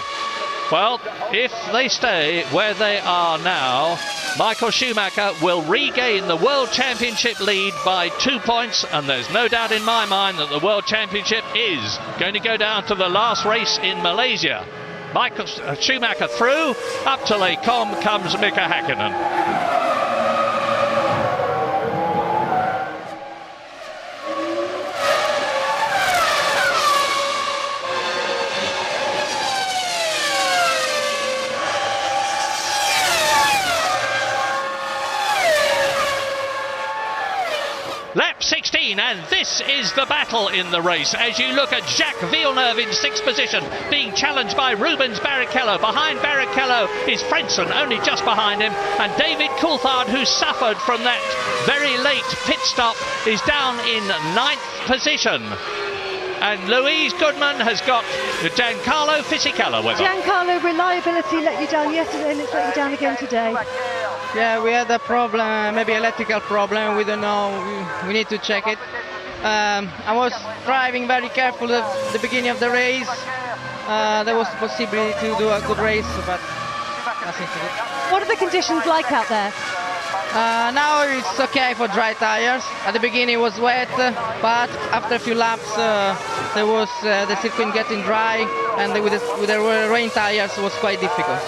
Well, if they stay where they are now, Michael Schumacher will regain the World Championship lead by 2 points, and there's no doubt in my mind that the World Championship is going to go down to the last race in Malaysia. Michael Schumacher through, up to Les Combes comes Mika Häkkinen. Lap 16, and this is the battle in the race as you look at Jacques Villeneuve in 6th position, being challenged by Rubens Barrichello. Behind Barrichello is Frentzen, only just behind him, and David Coulthard, who suffered from that very late pit stop, is down in 9th position. And Louise Goodman has got Giancarlo Fisichella with her.
Giancarlo, reliability let you down yesterday and it's let you down again today.
Yeah, we had a problem, maybe electrical problem, we don't know, we need to check it. I was driving very careful at the beginning of the race. There was possibility to do a good race, but nothing to do.
What are the conditions like out there?
Now it's okay for dry tires. At the beginning it was wet, but after a few laps there was the circuit getting dry, and with the rain tires it was quite difficult.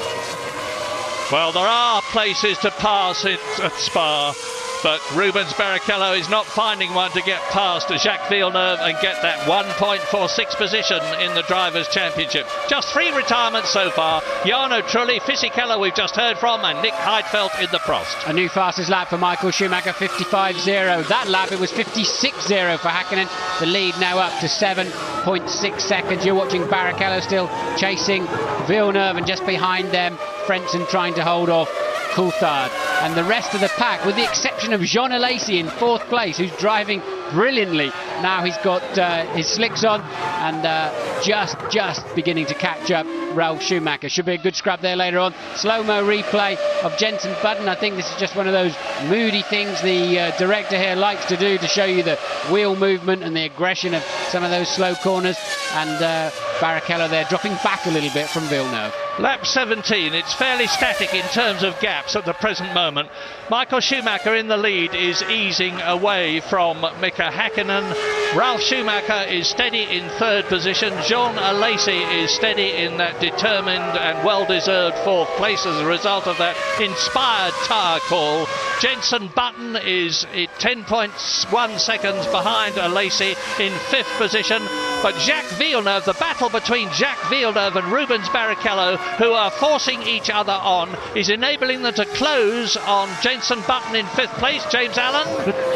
Well, there are places to pass at Spa, but Rubens Barrichello is not finding one to get past Jacques Villeneuve and get that 1 point for 6th position in the Drivers' Championship. Just 3 retirements so far. Jarno Trulli, Fisichella we've just heard from, and Nick Heidfeld in the Prost.
A new fastest lap for Michael Schumacher, 55.0. That lap it was 56.0 for Häkkinen. The lead now up to 7.6 seconds. You're watching Barrichello still chasing Villeneuve, and just behind them Frentzen trying to hold off Coulthard. And the rest of the pack, with the exception of Jean Alesi in 4th place, who's driving brilliantly. Now he's got his slicks on and just beginning to catch up Ralf Schumacher. Should be a good scrub there later on. Slow-mo replay of Jenson Button. I think this is just one of those moody things the director here likes to do to show you the wheel movement and the aggression of some of those slow corners. And Barrichello there dropping back a little bit from Villeneuve.
Lap 17, it's fairly static in terms of gaps at the present moment. Michael Schumacher in the lead is easing away from Mika Häkkinen. Ralf Schumacher is steady in third position. Jean Alesi is steady in that determined and well-deserved fourth place as a result of that inspired tyre call. Jenson Button is 10.1 seconds behind Alesi in fifth position. But Jacques Villeneuve, the battle between Jacques Villeneuve and Rubens Barrichello, who are forcing each other on, is enabling them to close on Jenson Button in fifth place. James Allen?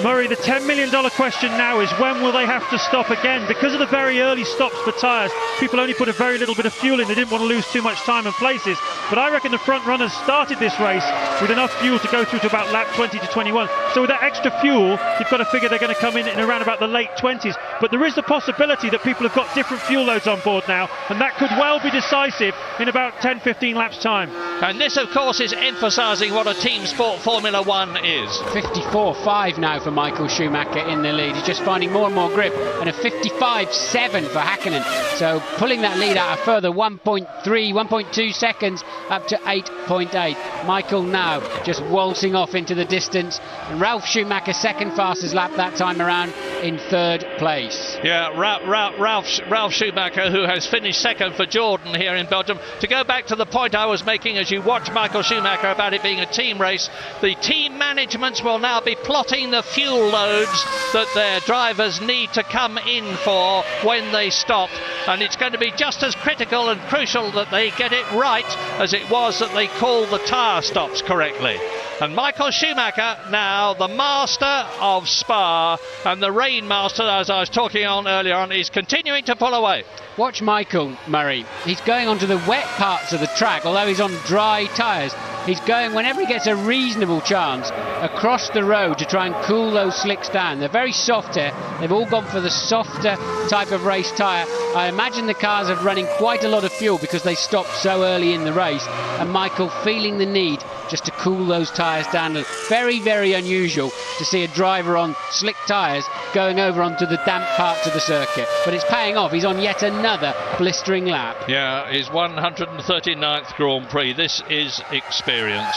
Murray, the $10 million question now is when will they have to stop again? Because of the very early stops for tyres, people only put a very little bit of fuel in. They didn't want to lose too much time and places. But I reckon the front runners started this race with enough fuel to go through to about lap 20 to 21. So with that extra fuel, you've got to figure they're going to come in around about the late 20s. But there is the possibility that people have got different fuel loads on board now, and that could well be decisive in about 10-15 laps time.
And this of course is emphasising what a team sport Formula One is. 54.5
now for Michael Schumacher in the lead. He's just finding more and more grip, and a 55.7 for Häkkinen, so pulling that lead out a further 1.2 seconds up to 8.8. Michael now just waltzing off into the distance, and Ralf Schumacher second fastest lap that time around in third place.
Yeah, Ralf Schumacher, who has finished second for Jordan here in Belgium. To go back to the point I was making as you watch Michael Schumacher about it being a team race, the team managements will now be plotting the fuel loads that their drivers need to come in for when they stop, and it's going to be just as critical and crucial that they get it right as it was that they call the tyre stops correctly. And Michael Schumacher, now the master of Spa and the rain master, as I was talking on earlier on, is continuing to pull away.
Watch Michael, Murray. He's going onto the wet parts of the track, although he's on dry tyres. He's going, whenever he gets a reasonable chance, across the road to try and cool those slicks down. They're very soft here. They've all gone for the softer type of race tyre. I imagine the cars are running quite a lot of fuel because they stopped so early in the race. And Michael feeling the need just to cool those tyres down. Very, very unusual to see a driver on slick tyres going over onto the damp parts of the circuit. But it's paying off. He's on yet another blistering lap.
Yeah, his 139th Grand Prix. This is experience.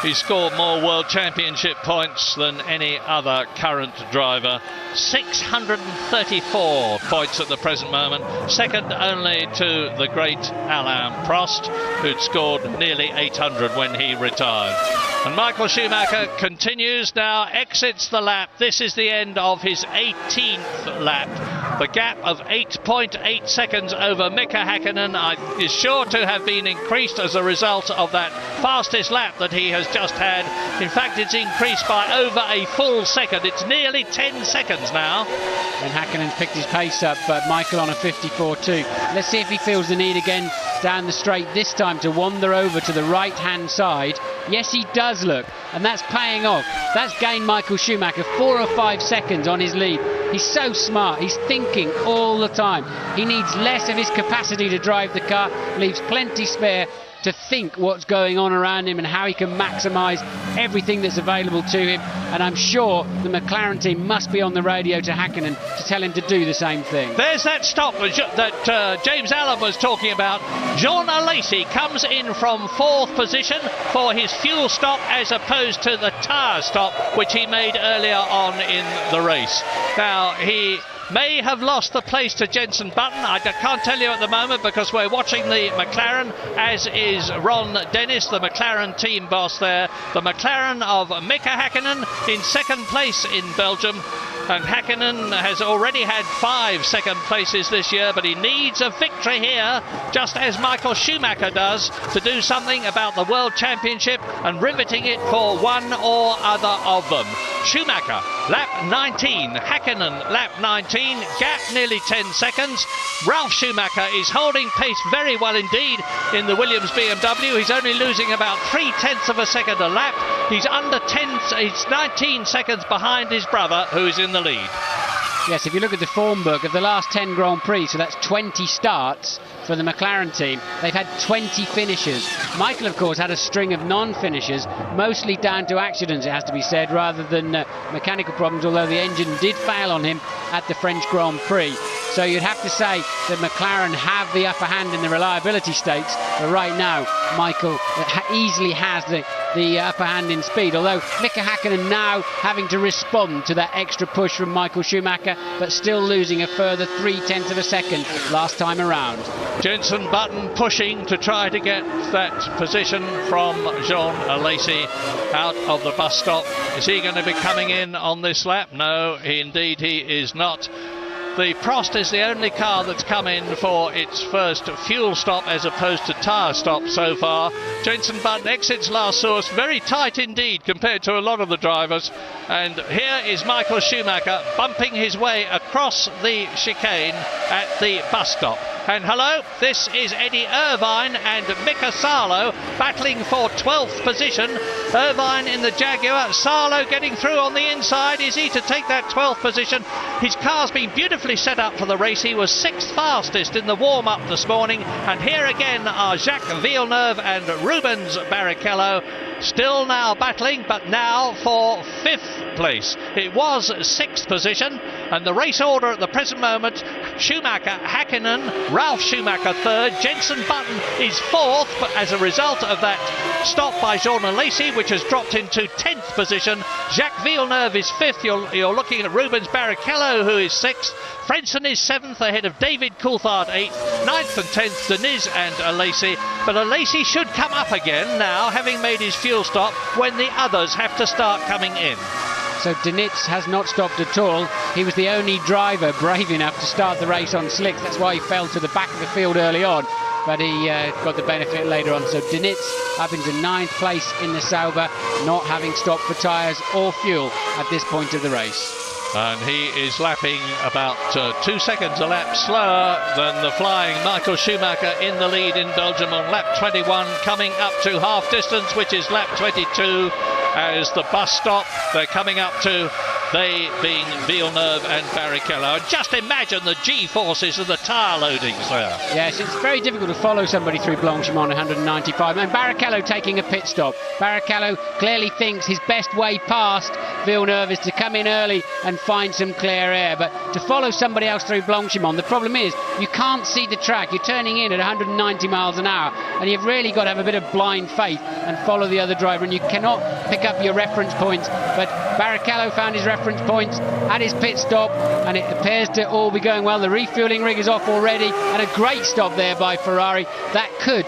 He scored more World Championship points than any other current driver. 634 points at the present moment, second only to the great Alain Prost, who'd scored nearly 800 when he retired. And Michael Schumacher continues now, exits the lap. This is the end of his 18th lap. The gap of 8.8 seconds over Mika Häkkinen is sure to have been increased as a result of that fastest lap that he has just had. In fact, it's increased by over a full second. It's nearly 10 seconds now.
And Häkkinen picked his pace up, but Michael on a 54.2. Let's see if he feels the need again down the straight, this time to wander over to the right-hand side. Yes, he does, look, and that's paying off. That's gained Michael Schumacher 4 or 5 seconds on his lead. He's so smart. He's thinking all the time. He needs less of his capacity to drive the car, leaves plenty spare to think what's going on around him and how he can maximise everything that's available to him. And I'm sure the McLaren team must be on the radio to Häkkinen to tell him to do the same thing.
There's that stop that James Allen was talking about. Jean Alesi comes in from fourth position for his fuel stop as opposed to the tyre stop which he made earlier on in the race. Now, he may have lost the place to Jenson Button. I can't tell you at the moment because we're watching the McLaren, as is Ron Dennis, the McLaren team boss there. The McLaren of Mika Häkkinen in second place in Belgium. And Häkkinen has already had 5 second places this year, but he needs a victory here, just as Michael Schumacher does, to do something about the World Championship and riveting it for one or other of them. Schumacher, lap 19, Häkkinen, lap 19, gap nearly 10 seconds. Ralf Schumacher is holding pace very well indeed in the Williams BMW. He's only losing about 0.3 of a second a lap. He's under 10, he's 19 seconds behind his brother, who is in the lead.
Yes, if you look at the form book of the last 10 Grand Prix, so that's 20 starts for the McLaren team, they've had 20 finishes. Michael, of course, had a string of non-finishes, mostly down to accidents, it has to be said, rather than mechanical problems, although the engine did fail on him at the French Grand Prix. So you'd have to say that McLaren have the upper hand in the reliability stakes, but right now Michael easily has the upper hand in speed, although Mika Häkkinen now having to respond to that extra push from Michael Schumacher, but still losing a further 0.3 of a second last time around.
Jenson Button pushing to try to get that position from Jean Alesi out of the bus stop. Is he going to be coming in on this lap? No, indeed he is not. The Prost is the only car that's come in for its first fuel stop as opposed to tyre stop so far. Jenson Button exits La Source, very tight indeed compared to a lot of the drivers. And here is Michael Schumacher bumping his way across the chicane at the bus stop. And hello, this is Eddie Irvine and Mika Salo battling for 12th position. Irvine in the Jaguar, Salo getting through on the inside. Is he to take that 12th position? His car's been beautifully set up for the race. He was 6th fastest in the warm-up this morning. And here again are Jacques Villeneuve and Rubens Barrichello. Still now battling, but now for 5th place. It was 6th position, and the race order at the present moment: Schumacher, Häkkinen, Ralf Schumacher 3rd, Jenson Button is 4th, but as a result of that stop by Jean Alesi, which has dropped into 10th position, Jacques Villeneuve is 5th. You're looking at Rubens Barrichello, who is 6th. Frentzen is 7th ahead of David Coulthard 8th, 9th and 10th Deniz and Alesi, but Alesi should come up again now, having made his fuel stop, when the others have to start coming in.
So Deniz has not stopped at all. He was the only driver brave enough to start the race on slicks. That's why he fell to the back of the field early on, but he got the benefit later on. So Deniz up into 9th place in the Sauber, not having stopped for tyres or fuel at this point of the race.
And he is lapping about 2 seconds a lap slower than the flying Michael Schumacher in the lead in Belgium on lap 21, coming up to half distance, which is lap 22, as the bus stop they're coming up to, they being Villeneuve and Barrichello. And just imagine the G-forces of the tyre loadings there.
Yes, it's very difficult to follow somebody through Blanchimont 195. And Barrichello taking a pit stop. Barrichello clearly thinks his best way past Villeneuve is to come in early and find some clear air. But to follow somebody else through Blanchimont, the problem is you can't see the track. You're turning in at 190 miles an hour, and you've really got to have a bit of blind faith and follow the other driver, and you cannot pick up your reference points. But Barrichello found his reference points at his pit stop, and it appears to all be going well. The refueling rig is off already, and a great stop there by Ferrari. That could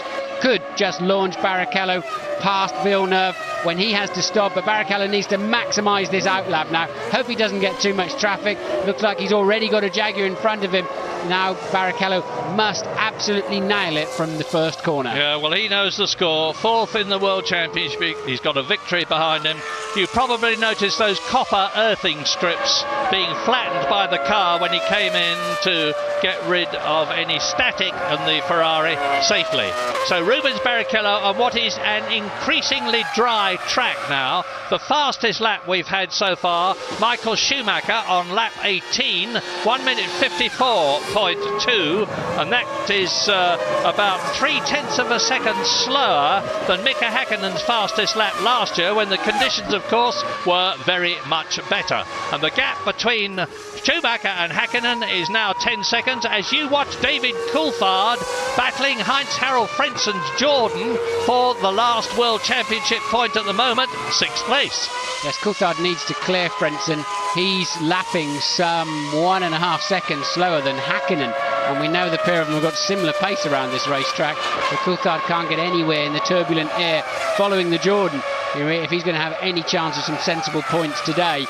just launch Barrichello past Villeneuve when he has to stop, but Barrichello needs to maximise this outlap now. Hope he doesn't get too much traffic. Looks like he's already got a Jaguar in front of him. Now Barrichello must absolutely nail it from the first corner.
Yeah, well, he knows the score. 4th in the World Championship. He's got a victory behind him. You probably noticed those copper earthing strips being flattened by the car when he came in to get rid of any static on the Ferrari safely. So Rubens Barrichello on what is an increasingly dry track now. The fastest lap we've had so far, Michael Schumacher on lap 18, 1 minute 54.2, and that is about 0.3 of a second slower than Mika Häkkinen's fastest lap last year, when the conditions, of course, were very much better. And the gap between Schumacher and Häkkinen is now 10 seconds as you watch David Coulthard battling Heinz-Harald Frenzen's Jordan for the last World Championship point at the moment, 6th place.
Yes, Coulthard needs to clear Frentzen. He's lapping some 1.5 seconds slower than Häkkinen, and we know the pair of them have got similar pace around this racetrack, but Coulthard can't get anywhere in the turbulent air following the Jordan. If he's going to have any chance of some sensible points today,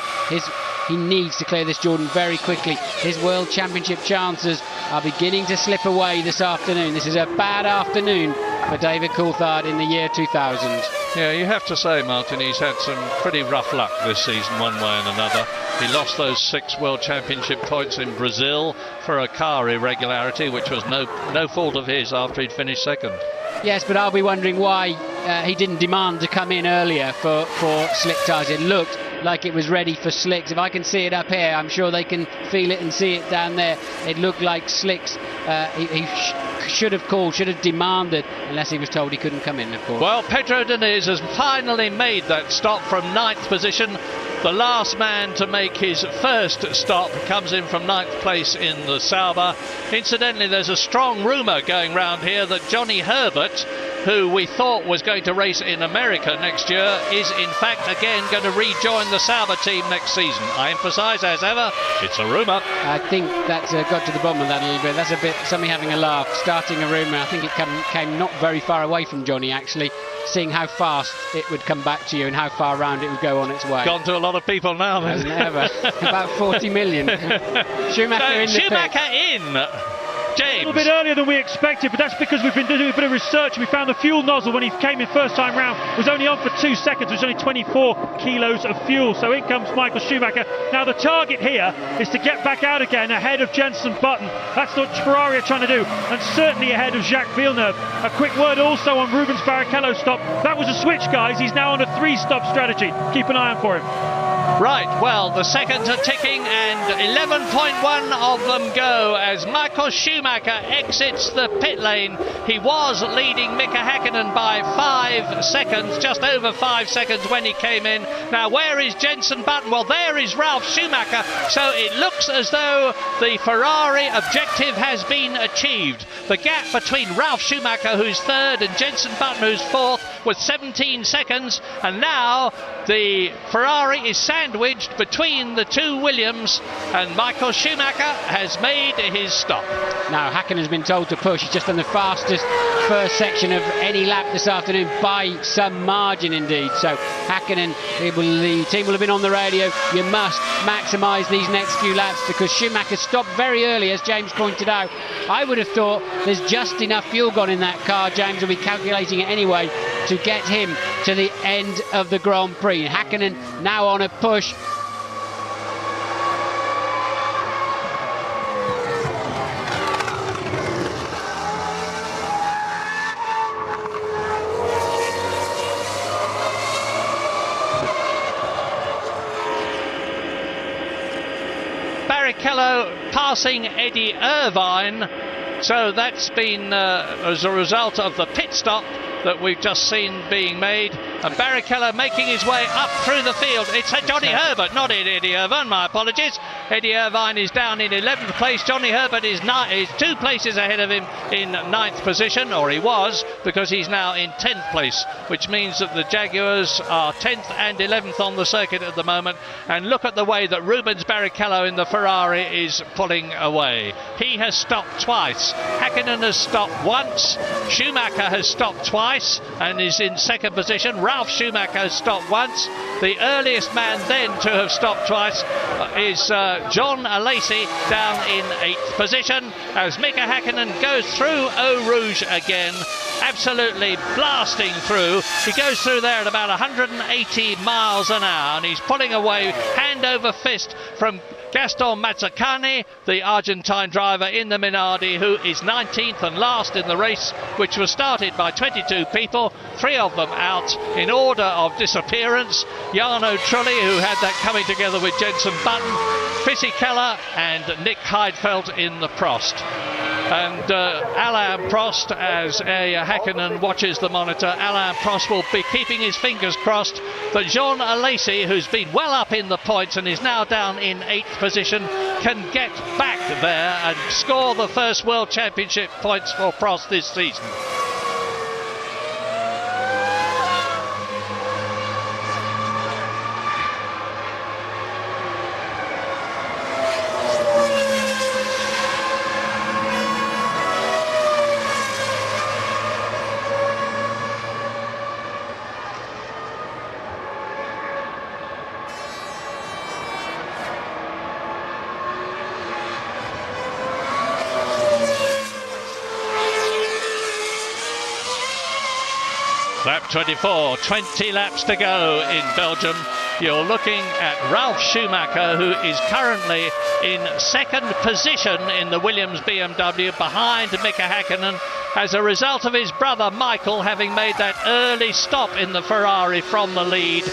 he needs to clear this Jordan very quickly. His World Championship chances are beginning to slip away this afternoon. This is a bad afternoon for David Coulthard in the year 2000.
Yeah, you have to say, Martin, he's had some pretty rough luck this season one way and another. He lost those 6 World Championship points in Brazil for a car irregularity, which was no fault of his after he'd finished second.
Yes, but I'll be wondering why he didn't demand to come in earlier for slick tyres. It looked like it was ready for slicks. If I can see it up here, I'm sure they can feel it and see it down there. It looked like slicks. He should have demanded, unless he was told he couldn't come in, of course.
Well, Pedro Diniz has finally made that stop from 9th position. The last man to make his first stop comes in from 9th place in the Sauber. Incidentally, there's a strong rumour going round here that Johnny Herbert, who we thought was going to race in America next year, is in fact again going to rejoin the Sauber team next season. I emphasise, as ever, it's a rumour.
I think that's got to the bottom of that a little bit. That's a bit something having a laugh, starting a rumour. I think it came not very far away from Johnny, actually, seeing how fast it would come back to you and how far round it would go on its way.
Gone to a lot of people now, then.
Never. About 40 million. Schumacher in the
Schumacher in. James.
A little bit earlier than we expected, but that's because we've been doing a bit of research. We found the fuel nozzle when he came in first time round was only on for 2 seconds. It was only 24 kilos of fuel. So in comes Michael Schumacher. Now the target here is to get back out again ahead of Jenson Button. That's what Ferrari are trying to do, and certainly ahead of Jacques Villeneuve. A quick word also on Rubens Barrichello's stop. That was a switch, guys. He's now on a 3-stop strategy. Keep an eye on for him.
Right, well, the seconds are ticking and 11.1 of them go as Michael Schumacher exits the pit lane. He was leading Mika Häkkinen by 5 seconds, just over 5 seconds when he came in. Now, where is Jenson Button? Well, there is Ralf Schumacher. So it looks as though the Ferrari objective has been achieved. The gap between Ralf Schumacher, who's 3rd, and Jenson Button, who's 4th, was 17 seconds. And now the Ferrari is sandwiched between the two Williams, and Michael Schumacher has made his stop.
Now Häkkinen has been told to push. He's just done the fastest first section of any lap this afternoon by some margin indeed. So Häkkinen, the team will have been on the radio. You must maximise these next few laps because Schumacher stopped very early, as James pointed out. I would have thought there's just enough fuel gone in that car. James will be calculating it anyway to get him to the end of the Grand Prix. Häkkinen now on a push.
Barrichello passing Eddie Irvine, so that's been as a result of the pit stop that we've just seen being made, and Barrichello making his way up through the field. It's Johnny Herbert, not Eddie Irvine, my apologies. Eddie Irvine is down in 11th place. Johnny Herbert is 2 places ahead of him in 9th position, or he was, because he's now in 10th place, which means that the Jaguars are 10th and 11th on the circuit at the moment. And look at the way that Rubens Barrichello in the Ferrari is pulling away. He has stopped twice. Häkkinen has stopped once. Schumacher has stopped twice and is in 2nd position. Ralf Schumacher has stopped once. The earliest man then to have stopped twice is John Alesi down in 8th position as Mika Häkkinen goes through Eau Rouge again, absolutely blasting through. He goes through there at about 180 miles an hour and he's pulling away hand over fist from Gaston Mazzacani, the Argentine driver in the Minardi, who is 19th and last in the race, which was started by 22 people, 3 of them out in order of disappearance. Jarno Trulli, who had that coming together with Jenson Button, Fisichella and Nick Heidfeld in the Prost. And Alain Prost, as Häkkinen watches the monitor, Alain Prost will be keeping his fingers crossed that Jean Alesi, who's been well up in the points and is now down in 8th position, can get back there and score the first World Championship points for Prost this season. Lap 24, 20 laps to go in Belgium. You're looking at Ralf Schumacher, who is currently in 2nd position in the Williams BMW behind Mika Häkkinen as a result of his brother Michael having made that early stop in the Ferrari from the lead.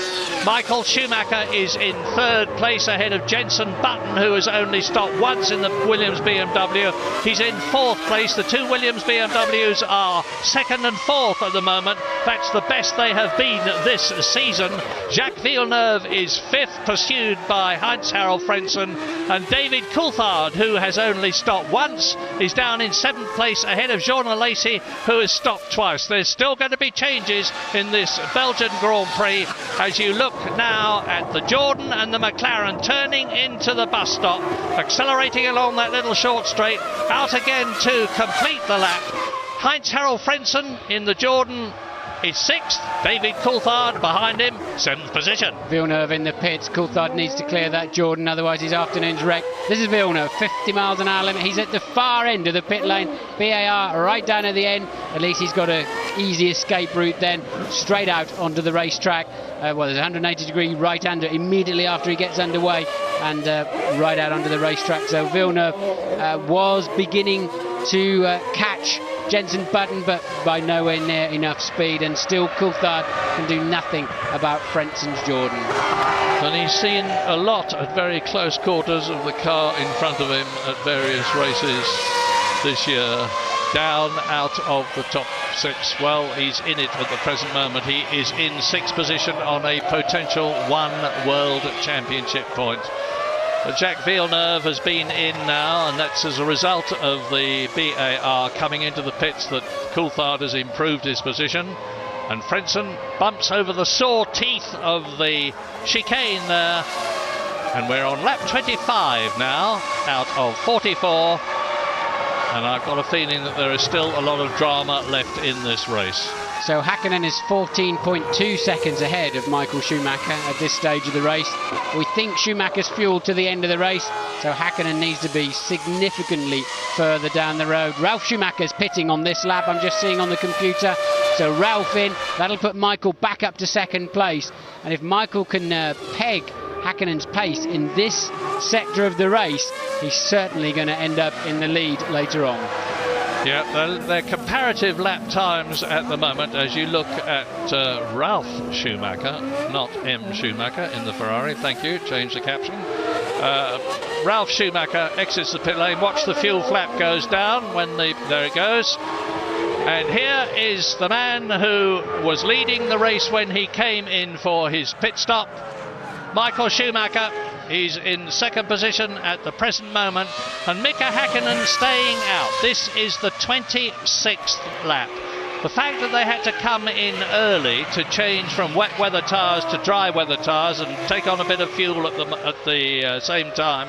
Michael Schumacher is in third place ahead of Jenson Button, who has only stopped once in the Williams BMW. He's in fourth place. The two Williams BMWs are second and fourth at the moment. That's the best they have been this season. Jacques Villeneuve is fifth, pursued by Heinz-Harald Frentzen, and David Coulthard, who has only stopped once, is down in seventh place ahead of Jean Alesi, who has stopped twice. There's still going to be changes in this Belgian Grand Prix as you look now at the Jordan and the McLaren turning into the bus stop, accelerating along that little short straight, out again to complete the lap. Heinz-Harald Frentzen in the Jordan is sixth, David Coulthard behind him, seventh position.
Villeneuve in the pits. Coulthard needs to clear that Jordan, otherwise his afternoon's wreck. This is Villeneuve, 50 miles an hour limit. He's at the far end of the pit lane. BAR right down at the end. At least he's got an easy escape route then, straight out onto the racetrack. Well, there's a 180-degree right-hander immediately after he gets underway, and right out onto the racetrack. So Villeneuve was beginning to catch Jenson Button, but by nowhere near enough speed, and still Coulthard can do nothing about Frentzen's Jordan.
And he's seen a lot at very close quarters of the car in front of him at various races this year. Down out of the top six. Well, he's in it at the present moment. He is in sixth position on a potential one World Championship point. Jacques Villeneuve has been in now, and that's as a result of the BAR coming into the pits that Coulthard has improved his position. And Frentzen bumps over the sore teeth of the chicane there. And we're on lap 25 now, out of 44. And I've got a feeling that there is still a lot of drama left in this race.
So Häkkinen is 14.2 seconds ahead of Michael Schumacher at this stage of the race. We think Schumacher's fueled to the end of the race, so Häkkinen needs to be significantly further down the road. Ralf Schumacher's pitting on this lap, I'm just seeing on the computer. So Ralf in, that'll put Michael back up to second place. And if Michael can peg Häkkinen's pace in this sector of the race, he's certainly going to end up in the lead later on.
Yeah, they're comparative lap times at the moment as you look at Ralf Schumacher, not M. Schumacher in the Ferrari. Thank you, change the caption. Ralf Schumacher exits the pit lane. Watch the fuel flap goes down when there it goes. And here is the man who was leading the race when he came in for his pit stop, Michael Schumacher. He's in second position at the present moment, and Mika Häkkinen staying out. This is the 26th lap. The fact that they had to come in early to change from wet weather tyres to dry weather tyres and take on a bit of fuel at the same time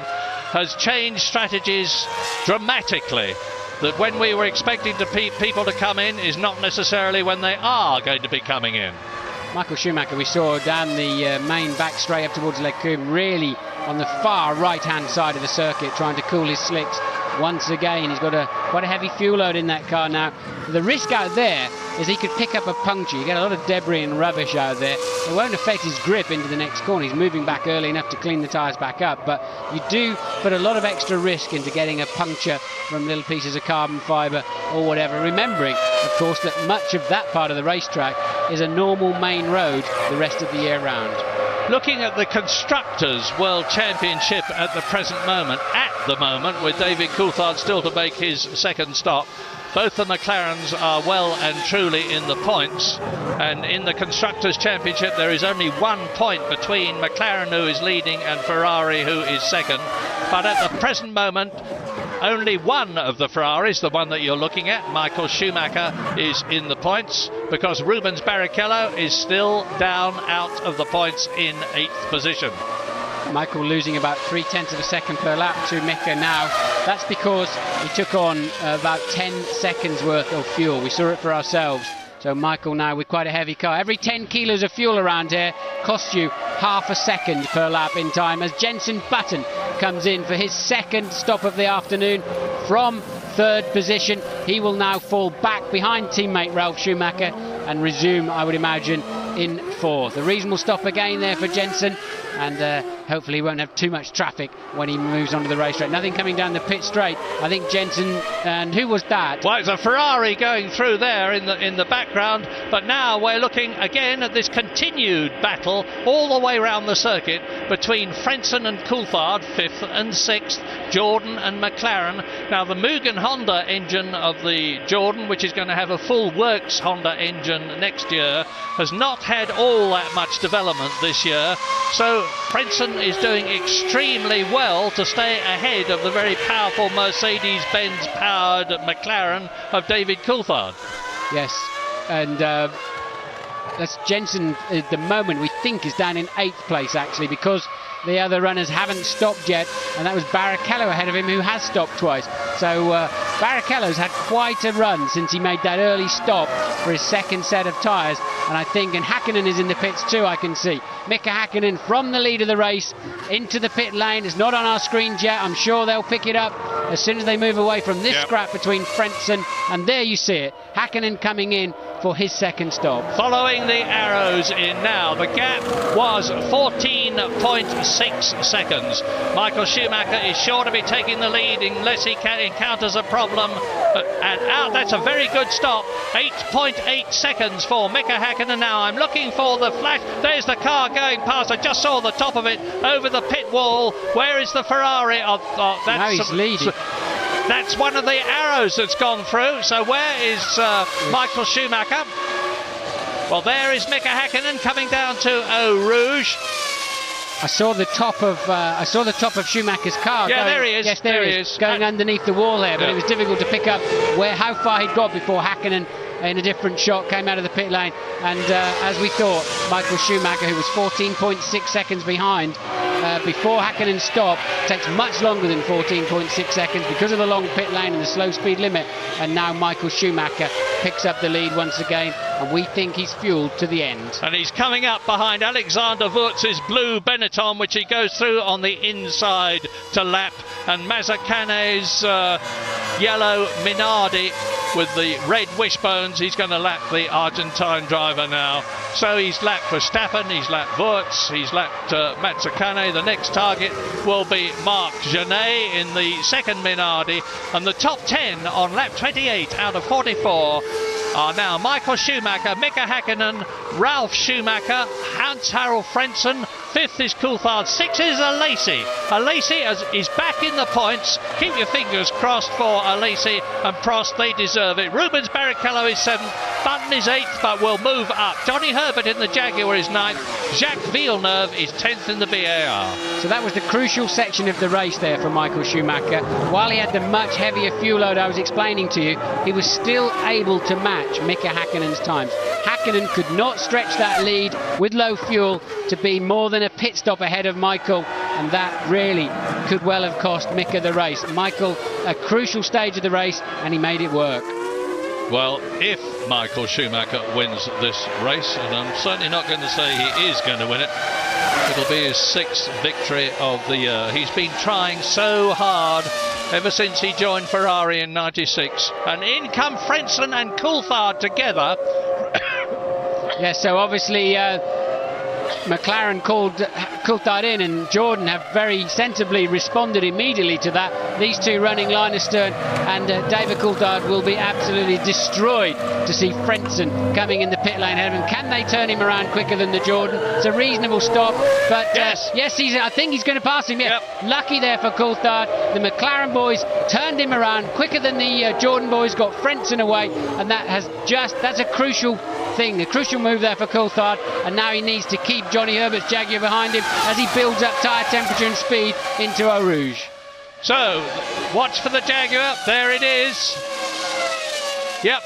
has changed strategies dramatically. That when we were expecting people to come in is not necessarily when they are going to be coming in.
Michael Schumacher, we saw down the main back straight up towards Lecumbe, really on the far right-hand side of the circuit, trying to cool his slicks once again. He's got quite a heavy fuel load in that car now. The risk out there is he could pick up a puncture. You get a lot of debris and rubbish out there. It won't affect his grip into the next corner. He's moving back early enough to clean the tyres back up, but you do put a lot of extra risk into getting a puncture from little pieces of carbon fibre or whatever, remembering, of course, that much of that part of the racetrack is a normal main road the rest of the year round.
Looking at the Constructors' World Championship at the present moment, with David Coulthard still to make his second stop, both the McLarens are well and truly in the points, and in the Constructors' Championship there is only 1 point between McLaren, who is leading, and Ferrari, who is second. But at the present moment, only one of the Ferraris, the one that you're looking at, Michael Schumacher, is in the points, because Rubens Barrichello is still down out of the points in 8th position.
Michael losing about 0.3 of a second per lap to Mika now. That's because he took on about 10 seconds worth of fuel. We saw it for ourselves. So Michael now with quite a heavy car. Every 10 kilos of fuel around here costs you half a second per lap in time, as Jenson Button comes in for his second stop of the afternoon from third position. He will now fall back behind teammate Ralf Schumacher and resume, I would imagine, in fourth. A reasonable stop again there for Jensen, and hopefully he won't have too much traffic when he moves onto the racetrack. Nothing coming down the pit straight. I think Jensen, and who was that?
Well, it's a Ferrari going through there in the background, but now we're looking again at this continued battle all the way around the circuit between Frentzen and Coulthard, 5th and 6th, Jordan and McLaren. Now the Mugen Honda engine of the Jordan, which is going to have a full works Honda engine next year, has not had all that much development this year, so Frentzen is doing extremely well to stay ahead of the very powerful Mercedes-Benz powered McLaren of David Coulthard.
Yes, and that's Jensen at the moment we think is down in 8th place actually, because the other runners haven't stopped yet, and that was Barrichello ahead of him, who has stopped twice. So Barrichello's had quite a run since he made that early stop for his second set of tyres, and I think, and Hakkinen is in the pits too, I can see. Mika Hakkinen from the lead of the race into the pit lane. It's not on our screens yet. I'm sure they'll pick it up as soon as they move away from this scrap between Frentzen, and there you see it. Hakkinen coming in for his second stop.
Following the arrows in now, the gap was 14.6 seconds. Michael Schumacher is sure to be taking the lead unless he encounters a problem. And out, that's a very good stop. 8.8 seconds for Mika Hakkinen now. I'm looking for the flash. There's the car going past. I just saw the top of it over the pit wall. Where is the Ferrari? That's
now he's leading.
That's one of the arrows that's gone through. So where is Michael Schumacher? Well, there is Mika Hakkinen coming down to Eau Rouge.
I saw the top of Schumacher's car.
Yeah,
going,
there he is.
Yes, there he is. Going underneath the wall there, but it was difficult to pick up how far he'd got before Hakkinen, in a different shot, came out of the pit lane. And as we thought, Michael Schumacher, who was 14.6 seconds behind before Hakkinen stopped, takes much longer than 14.6 seconds because of the long pit lane and the slow speed limit. And now Michael Schumacher picks up the lead once again, and we think he's fueled to the end.
And he's coming up behind Alexander Wurz's blue Benetton, which he goes through on the inside to lap, and Mazzucato's yellow Minardi with the red wishbones. He's going to lap the Argentine driver now. So he's lapped Verstappen, he's lapped Wurz, he's lapped Mazzucato. The next target will be Marc Genet in the second Minardi, and the top 10 on lap 28 out of 44 are now Michael Schumacher, Mika Hakkinen, Ralf Schumacher, Hans-Harald Frentzen. 5th is Coulthard, 6th is Alesi. Alesi is back in the points. Keep your fingers crossed for Alesi and Prost, they deserve it. Rubens Barrichello is 7th, Button is 8th, but will move up. Johnny Herbert in the Jaguar is 9th, Jacques Villeneuve is 10th in the BAR.
So that was the crucial section of the race there for Michael Schumacher. While he had the much heavier fuel load I was explaining to you, he was still able to match Mika Hakkinen's times. Hakkinen could not stretch that lead with low fuel to be more than a pit stop ahead of Michael, and that really could well have cost Mika the race. Michael, a crucial stage of the race, and he made it work.
Well, if Michael Schumacher wins this race, and I'm certainly not going to say he is going to win it, it'll be his 6th victory of the year. He's been trying so hard ever since he joined Ferrari in '96, and in come Frentzen and Coulthard together.
Yes, so obviously McLaren called Coulthard in, and Jordan have very sensibly responded immediately to that. These two running line astern, and David Coulthard will be absolutely destroyed to see Frentzen coming in the pit lane ahead of him. Can they turn him around quicker than the Jordan? It's a reasonable stop, but yes, I think he's going to pass him. Yeah. Yep. Lucky there for Coulthard. The McLaren boys turned him around quicker than the Jordan boys, got Frentzen away, and that's a crucial thing, a crucial move there for Coulthard, and now he needs to keep Johnny Herbert's Jaguar behind him as he builds up tyre temperature and speed into Eau Rouge.
So, watch for the Jaguar, there it is. Yep.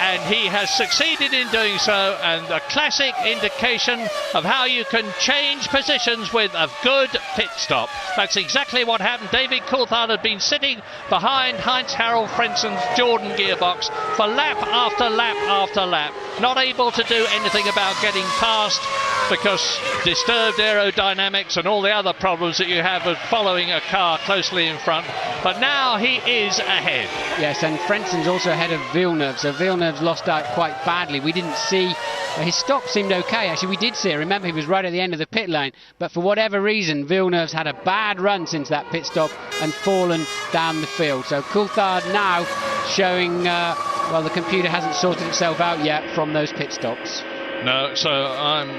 And he has succeeded in doing so, and a classic indication of how you can change positions with a good pit stop. That's exactly what happened. David Coulthard had been sitting behind Heinz-Harald Frentzen's Jordan gearbox for lap after lap after lap, not able to do anything about getting past because disturbed aerodynamics and all the other problems that you have of following a car closely in front. But now he is ahead.
Yes, and Frenzen's also ahead of Villeneuve, so Villeneuve's lost out quite badly. We didn't see, his stop seemed okay, actually we did see it. Remember, he was right at the end of the pit lane, but for whatever reason Villeneuve's had a bad run since that pit stop and fallen down the field. So Coulthard now showing, well, the computer hasn't sorted itself out yet from those pit stops.
No, so I'm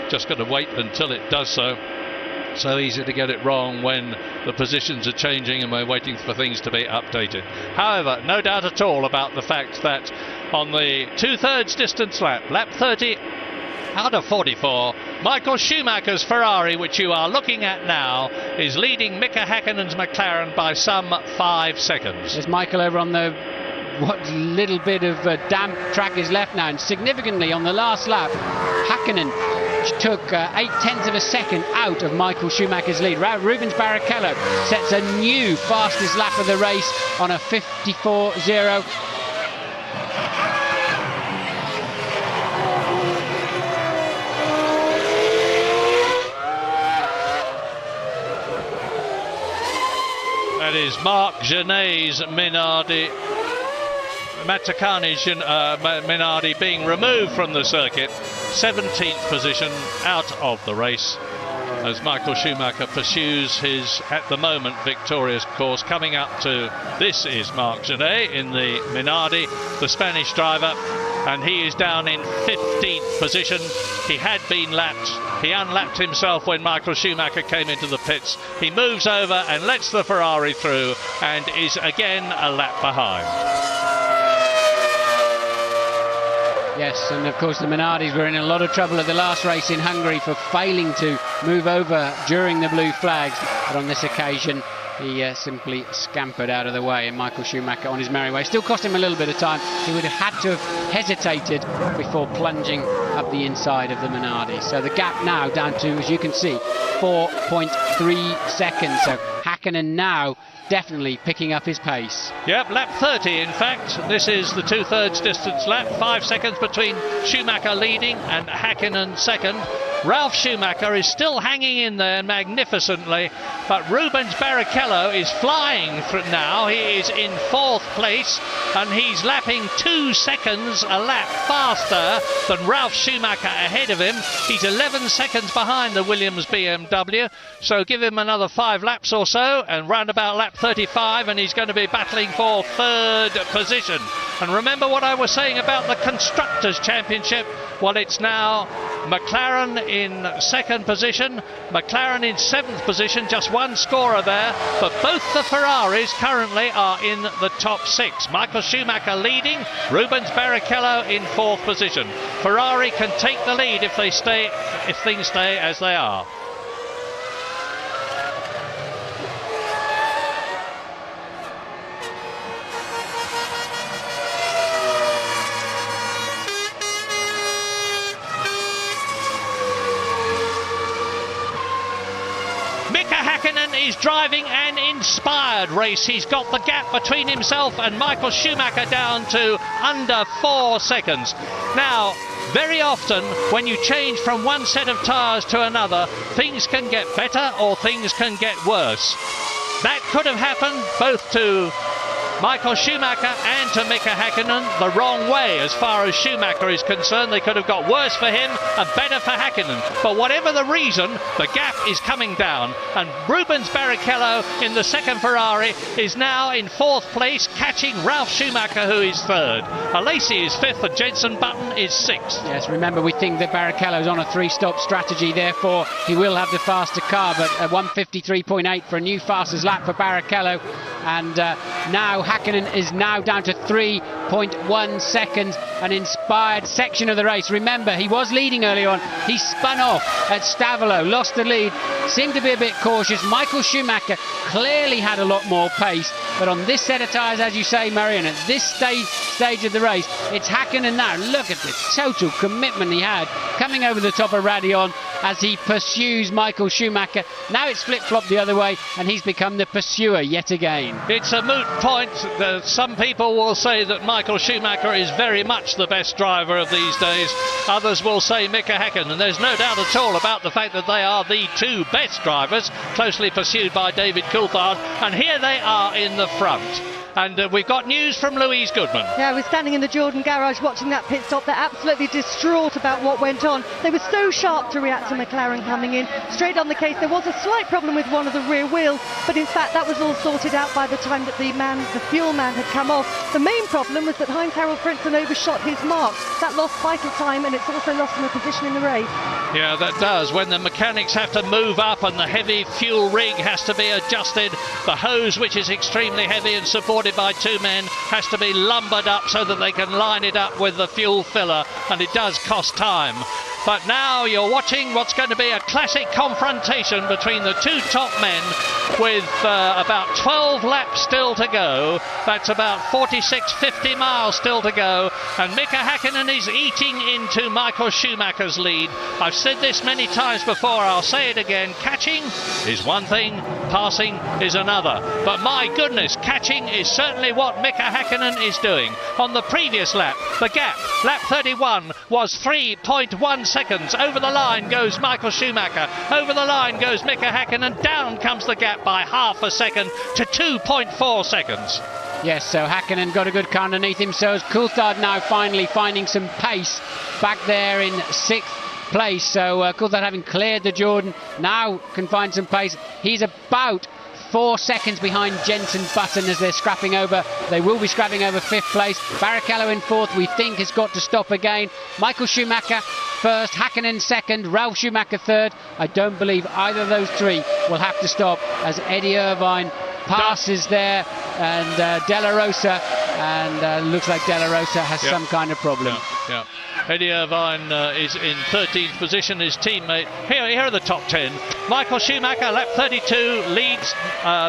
just going to wait until it does so. So easy to get it wrong when the positions are changing and we're waiting for things to be updated. However, no doubt at all about the fact that on the 2/3 distance lap, lap 30 out of 44, Michael Schumacher's Ferrari, which you are looking at now, is leading Mika Häkkinen's McLaren by some 5 seconds.
There's Michael over on the what little bit of damp track is left now, and significantly on the last lap Häkkinen took 0.8 of a second out of Michael Schumacher's lead. Rubens Barrichello sets a new fastest lap of the race on a 54.0.
That is Marc Genet's Minardi. Matacani's Minardi being removed from the circuit. 17th position out of the race as Michael Schumacher pursues his, at the moment, victorious course. Coming up to, this is Marc Genet in the Minardi, the Spanish driver, and he is down in 15th position. He had been lapped. He unlapped himself when Michael Schumacher came into the pits. He moves over and lets the Ferrari through and is again a lap behind.
Yes, and of course the Minardis were in a lot of trouble at the last race in Hungary for failing to move over during the blue flags, but on this occasion he simply scampered out of the way, and Michael Schumacher on his merry way. Still cost him a little bit of time. He would have had to have hesitated before plunging up the inside of the Minardi. So the gap now down to, as you can see, 4.3 seconds. So Häkkinen now definitely picking up his pace.
Yep, lap 30 in fact. This is the 2/3 distance lap. 5 seconds between Schumacher leading and Häkkinen second. Ralf Schumacher is still hanging in there magnificently, but Rubens Barrichello is flying through now. He is in 4th place and he's lapping 2 seconds a lap faster than Ralf Schumacher ahead of him. He's 11 seconds behind the Williams BMW, so give him another 5 laps or so and round about lap 35 and he's going to be battling for 3rd position. And remember what I was saying about the Constructors' Championship? Well, it's now McLaren in 2nd position, McLaren in 7th position, just one scorer there, but both the Ferraris currently are in the top 6. Michael Schumacher leading, Rubens Barrichello in 4th position. Ferrari can take the lead if things stay as they are. Mika Häkkinen is driving an inspired race. He's got the gap between himself and Michael Schumacher down to under 4 seconds. Now, very often when you change from one set of tyres to another, things can get better or things can get worse. That could have happened both to Michael Schumacher and to Mika Häkkinen the wrong way as far as Schumacher is concerned. They could have got worse for him and better for Häkkinen. But whatever the reason, the gap is coming down. And Rubens Barrichello in the 2nd Ferrari is now in 4th place, catching Ralf Schumacher, who is 3rd. Alesi is 5th and Jenson Button is 6th.
Yes, remember we think that Barrichello's on a 3-stop strategy, therefore he will have the faster car, but 1:53.8 for a new fastest lap for Barrichello. And now Häkkinen is now down to 3.1 seconds, an inspired section of the race. Remember, he was leading earlier on. He spun off at Stavolo, lost the lead, seemed to be a bit cautious. Michael Schumacher clearly had a lot more pace, but on this set of tyres, as you say, Marion, at this stage of the race, it's Häkkinen now. Look at the total commitment he had, coming over the top of Raidillon as he pursues Michael Schumacher. Now it's flip-flopped the other way, and he's become the pursuer yet again.
It's a moot point. Some people will say that Michael Schumacher is very much the best driver of these days. Others will say Mika Häkkinen, and there's no doubt at all about the fact that they are the two best drivers, closely pursued by David Coulthard, and here they are in the front. And we've got news from Louise Goodman.
Yeah, we're standing in the Jordan garage watching that pit stop. They're absolutely distraught about what went on. They were so sharp to react to McLaren coming in. Straight on the case, there was a slight problem with one of the rear wheels, but in fact that was all sorted out by the time that the fuel man had come off. The main problem was that Heinz-Harald Frentzen overshot his mark. That lost vital time, and it's also lost him a position in the race.
Yeah, that does. When the mechanics have to move up and the heavy fuel rig has to be adjusted, the hose, which is extremely heavy and supported by two men, has to be lumbered up so that they can line it up with the fuel filler, and it does cost time. But now you're watching what's going to be a classic confrontation between the two top men with about 12 laps still to go. That's about 46, 50 miles still to go. And Mika Häkkinen is eating into Michael Schumacher's lead. I've said this many times before, I'll say it again. Catching is one thing, passing is another. But my goodness, catching is certainly what Mika Häkkinen is doing. On the previous lap, the gap, lap 31, was 3.1 seconds. Over the line goes Michael Schumacher. Over the line goes Mika Häkkinen. Down comes the gap by half a second to 2.4 seconds.
Yes, so Häkkinen got a good car underneath him. So is Coulthard now finally finding some pace back there in 6th place. So Coulthard, having cleared the Jordan, now can find some pace. He's about 4 seconds behind Jenson Button as they're scrapping over. They will be scrapping over 5th place. Barrichello in 4th, we think, has got to stop again. Michael Schumacher first, Häkkinen second, Ralf Schumacher third. I don't believe either of those three will have to stop as Eddie Irvine passes there, and De La Rosa, and looks like De La Rosa has some kind of problem.
Yeah. Eddie Irvine is in 13th position. His teammate, here are the top 10. Michael Schumacher, lap 32, leads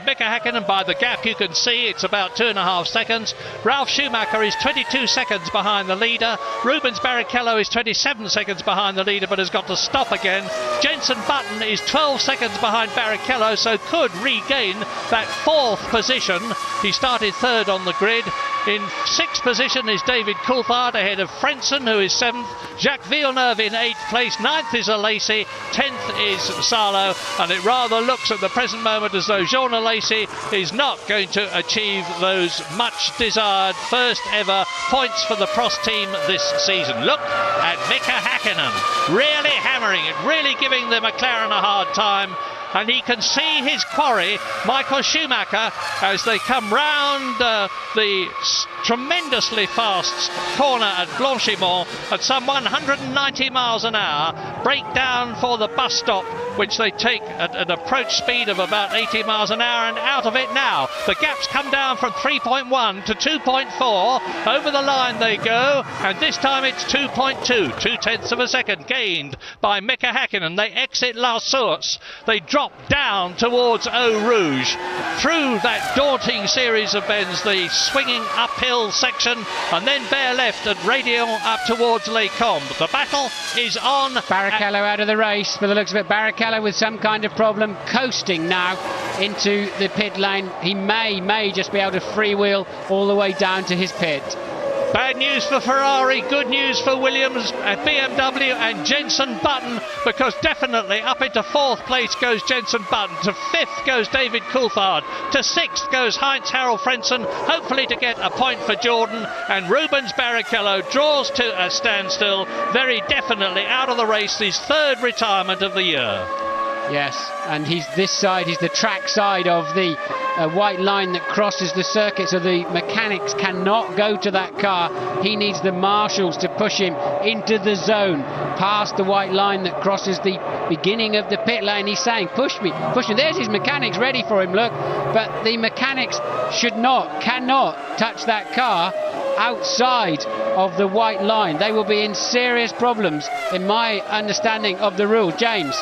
Mika Häkkinen by the gap. You can see it's about 2.5 seconds. Ralf Schumacher is 22 seconds behind the leader. Rubens Barrichello is 27 seconds behind the leader, but has got to stop again. Jenson Button is 12 seconds behind Barrichello, so could regain that 4th position. He started 3rd on the grid. In 6th position is David Coulthard ahead of Frentzen, who is 7th. Jacques Villeneuve in 8th place. 9th is Alesi. 10th is Salo. And it rather looks at the present moment as though Jean Alesi is not going to achieve those much desired first ever points for the Prost team this season. Look at Mika Häkkinen really hammering it, really giving the McLaren a hard time. And he can see his quarry, Michael Schumacher, as they come round the tremendously fast corner at Blanchimont at some 190 miles an hour, break down for the bus stop, which they take at an approach speed of about 80 miles an hour, and out of it now. The gaps come down from 3.1 to 2.4. Over the line they go, and this time it's 2.2, 0.2 of a second gained by Mika Häkkinen. They exit La Source. They drop down towards Eau Rouge. Through that daunting series of bends, the swinging uphill section, and then bare left at Radion up towards Les Combes. The battle is on.
Barrichello out of the race, by the looks of it. Barrichello with some kind of problem, coasting now into the pit lane. He may just be able to freewheel all the way down to his pit.
Bad news for Ferrari, good news for Williams, BMW and Jenson Button, because definitely up into 4th place goes Jenson Button, to 5th goes David Coulthard, to 6th goes Heinz-Harald Frentzen, hopefully to get a point for Jordan, and Rubens Barrichello draws to a standstill, very definitely out of the race, his 3rd retirement of the year.
Yes, and he's this side, he's the track side of the white line that crosses the circuit, so the mechanics cannot go to that car. He needs the marshals to push him into the zone, past the white line that crosses the beginning of the pit lane. He's saying, push me, push me. There's his mechanics ready for him, look. But the mechanics cannot touch that car outside of the white line. They will be in serious problems, in my understanding of the rule. James?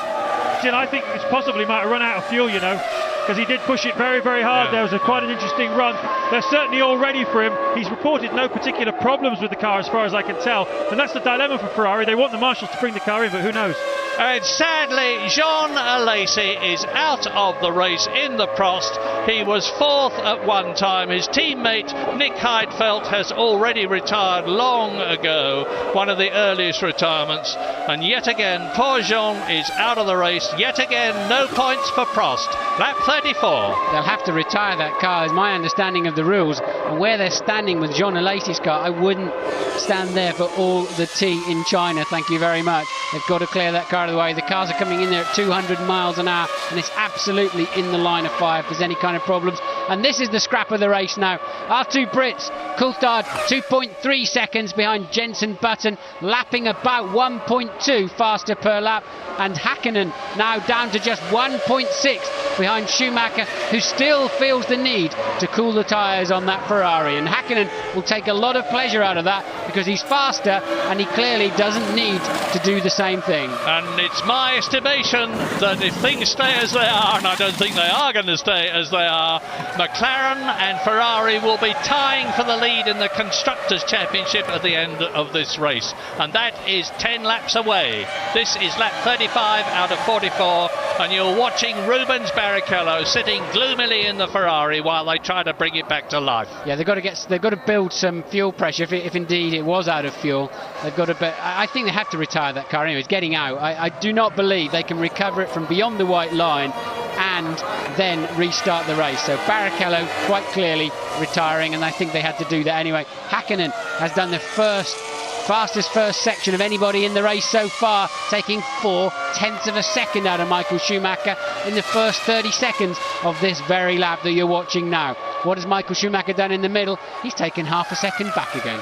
I think it's possibly might have run out of fuel, you know, because he did push it very, very hard. Yeah. There was quite an interesting run. They're certainly all ready for him. He's reported no particular problems with the car as far as I can tell, and that's the dilemma for Ferrari. They want the marshals to bring the car in, but who knows?
And sadly, Jean Alesi is out of the race in the Prost. He was fourth at one time. His teammate Nick Heidfeld has already retired long ago, one of the earliest retirements. And yet again, poor Jean is out of the race. Yet again, no points for Prost. Lap 34.
They'll have to retire that car, is my understanding of the rules. And where they're standing with Jean Alesi's car, I wouldn't stand there for all the tea in China. Thank you very much. They've got to clear that car out of the way. The cars are coming in there at 200 miles an hour, and it's absolutely in the line of fire if there's any kind of problems. And this is the scrap of the race now. Our two Brits, Coulthard 2.3 seconds behind Jenson Button, lapping about 1.2 faster per lap, and Hakkinen now down to just 1.6 behind Schumacher, who still feels the need to cool the tyres on that Ferrari. And Hakkinen will take a lot of pleasure out of that because he's faster and he clearly doesn't need to do the same thing.
And it's my estimation that if things stay as they are, and I don't think they are going to stay as they are, McLaren and Ferrari will be tying for the lead in the Constructors' Championship at the end of this race. And that is 10 laps away. This is lap 35 out of 44, and you're watching Rubens Barrichello sitting gloomily in the Ferrari while they try to bring it back to life.
Yeah, they've got to build some fuel pressure if indeed it was out of fuel. They've got to. I think they have to retire that car anyway. It's getting out. I do not believe they can recover it from beyond the white line and then restart the race. So Barrichello quite clearly retiring, and I think they had to do that anyway. Hakkinen has done the fastest first section of anybody in the race so far, taking 0.4 of a second out of Michael Schumacher in the first 30 seconds of this very lap that you're watching now. What has Michael Schumacher done in the middle? He's taken half a second back again.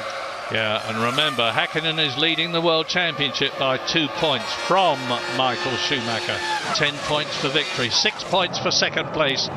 Yeah, and remember, Hakkinen is leading the World Championship by 2 points from Michael Schumacher. 10 points for victory, 6 points for second place.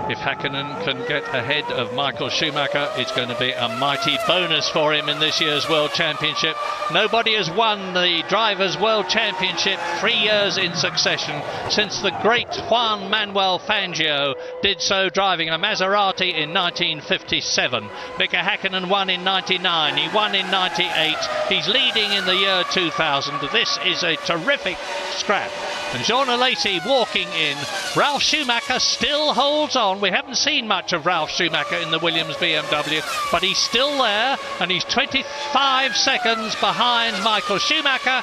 If Hakkinen can get ahead of Michael Schumacher, it's going to be a mighty bonus for him in this year's World Championship. Nobody has won the Drivers' World Championship 3 years in succession since the great Juan Manuel Fangio did so driving a Maserati in 1957. Mika Hakkinen won in 99, he won in 98, he's leading in the year 2000. This is a terrific scrap. And Jean Alesi walking in. Ralf Schumacher still holds on. We haven't seen much of Ralf Schumacher in the Williams BMW, but he's still there, and he's 25 seconds behind Michael Schumacher.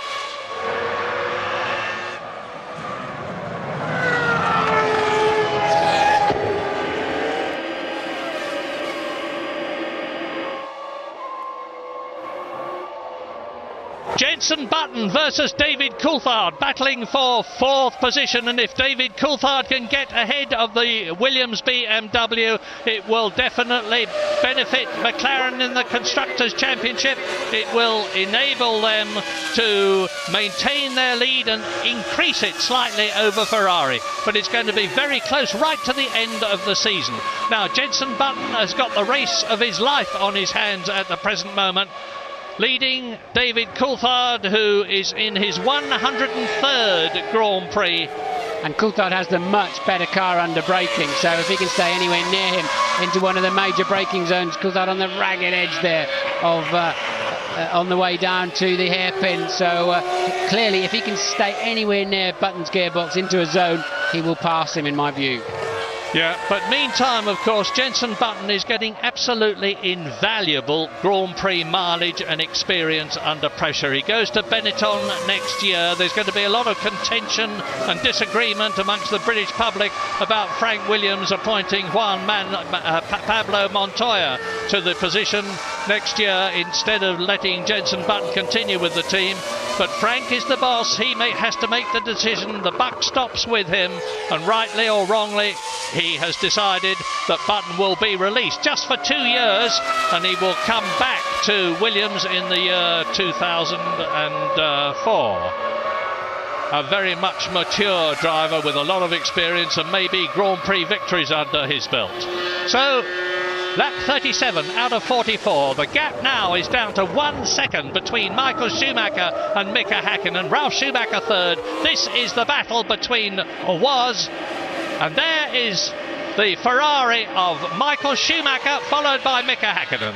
Jenson Button versus David Coulthard, battling for fourth position, and if David Coulthard can get ahead of the Williams BMW, it will definitely benefit McLaren in the Constructors' Championship. It will enable them to maintain their lead and increase it slightly over Ferrari, but it's going to be very close right to the end of the season. Now, Jenson Button has got the race of his life on his hands at the present moment, leading David Coulthard, who is in his 103rd Grand Prix.
And Coulthard has the much better car under braking, so if he can stay anywhere near him into one of the major braking zones, Coulthard on the ragged edge there of on the way down to the hairpin. So clearly, if he can stay anywhere near Button's gearbox into a zone, he will pass him in my view.
Yeah, but meantime, of course, Jenson Button is getting absolutely invaluable Grand Prix mileage and experience under pressure. He goes to Benetton next year. There's going to be a lot of contention and disagreement amongst the British public about Frank Williams appointing Pablo Montoya to the position next year instead of letting Jenson Button continue with the team. But Frank is the boss. He has to make the decision. The buck stops with him, and rightly or wrongly, he has decided that Button will be released just for 2 years, and he will come back to Williams in the year 2004. A very much mature driver with a lot of experience and maybe Grand Prix victories under his belt. So, lap 37 out of 44. The gap now is down to 1 second between Michael Schumacher and Mika Hakkinen. Ralf Schumacher third. This is the battle between and there is the Ferrari of Michael Schumacher, followed by Mika Hakkinen.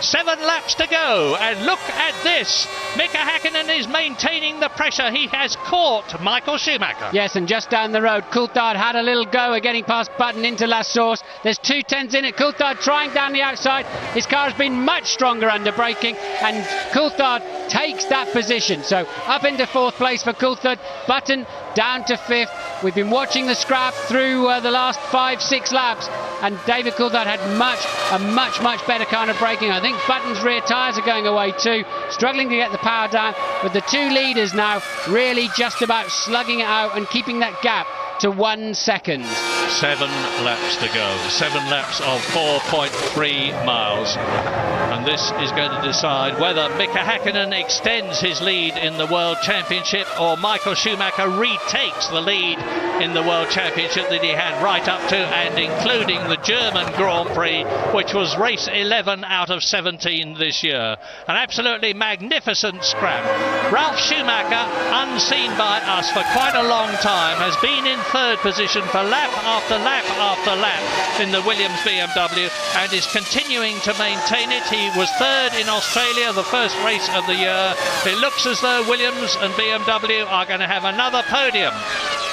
7 laps to go, and look at this. Mika Häkkinen is maintaining the pressure. He has caught Michael Schumacher.
Yes, and just down the road, Coulthard had a little go at getting past Button into La Source. There's 2 tenths in it. Coulthard trying down the outside. His car has been much stronger under braking, and Coulthard takes that position. So up into 4th place for Coulthard. Button down to 5th. We've been watching the scrap through the last 5-6 laps, and David Coulthard had a much better kind of braking. I think Button's rear tyres are going away too, struggling to get the power down, but the 2 leaders now really just about slugging it out and keeping that gap to 1 second.
7 laps to go. 7 laps of 4.3 miles. And this is going to decide whether Mika Häkkinen extends his lead in the World Championship or Michael Schumacher retakes the lead in the World Championship that he had right up to and including the German Grand Prix, which was race 11 out of 17 this year. An absolutely magnificent scrap. Ralf Schumacher, unseen by us for quite a long time, has been in 3rd position for lap after lap after lap in the Williams BMW and is continuing to maintain it. He was 3rd in Australia, the first race of the year. It looks as though Williams and BMW are going to have another podium.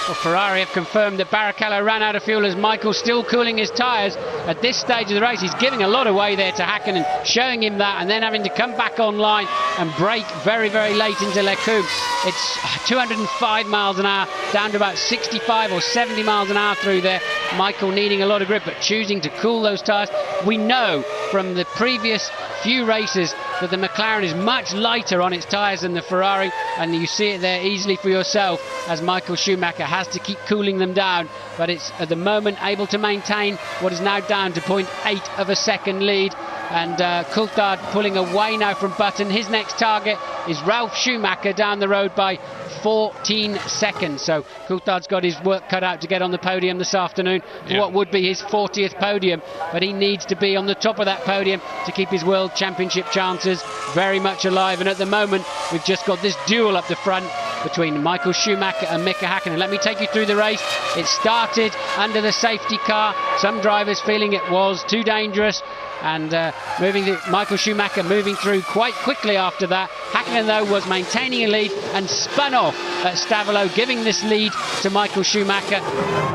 Well, Ferrari have confirmed that Barrichello ran out of fuel as Michael's still cooling his tyres at this stage of the race. He's giving a lot away there to Häkkinen, showing him that, and then having to come back online and brake very late into Lecombe. It's 205 miles an hour down to about 65 or 70 miles an hour through there. Michael needing a lot of grip but choosing to cool those tyres. We know from the previous few races that the McLaren is much lighter on its tyres than the Ferrari, and you see it there easily for yourself as Michael Schumacher has to keep cooling them down, but it's at the moment able to maintain what is now down to 0.8 of a second lead. And Coulthard pulling away now from Button. His next target is Ralf Schumacher down the road by 14 seconds. So Coulthard's got his work cut out to get on the podium this afternoon for what would be his 40th podium, but he needs to be on the top of that podium to keep his World Championship chances very much alive. And at the moment we've just got this duel up the front between Michael Schumacher and Mika Häkkinen. Let me take you through the race. It started under the safety car, some drivers feeling it was too dangerous, and Michael Schumacher moving through quite quickly after that. Häkkinen though was maintaining a lead and spun off at Stavelot, giving this lead to Michael Schumacher.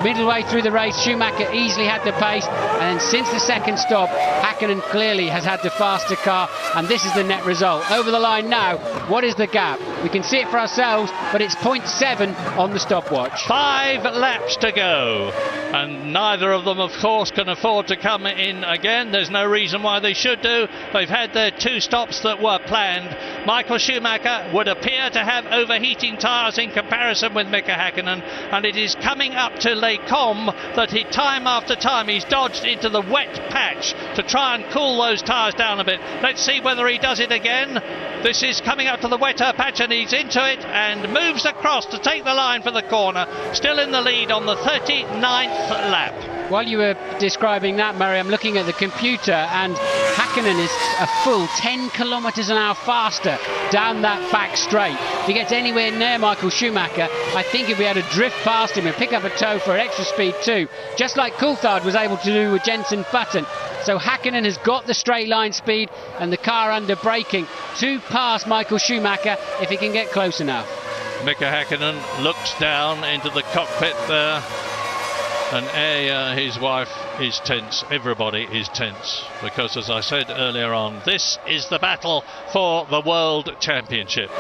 Middle way through the race, Schumacher easily had the pace, and since the second stop, Häkkinen clearly has had the faster car, and this is the net result. Over the line now, what is the gap? We can see it for ourselves, but it's 0.7 on the stopwatch.
5 laps to go, and neither of them of course can afford to come in again. There's no reason why they should do. They've had their 2 stops that were planned. Michael Schumacher would appear to have overheating tyres in comparison with Mika Häkkinen, and it is coming up to Lecombe that he time after time he's dodged into the wet patch to try and cool those tyres down a bit. Let's see whether he does it again. This is coming up to the wetter patch and he's into it and moves across to take the line for the corner, still in the lead on the 39th lap.
While you were describing that, Murray, I'm looking at the computer, and Häkkinen is a full 10 kilometres an hour faster down that back straight. If he gets anywhere near Michael Schumacher, I think he'll be able to drift past him and pick up a toe for extra speed too, just like Coulthard was able to do with Jenson Button. So Häkkinen has got the straight line speed and the car under braking to pass Michael Schumacher if he can get close enough.
Mika Häkkinen looks down into the cockpit there, and his wife is tense. Everybody is tense because, as I said earlier on, this is the battle for the World Championship.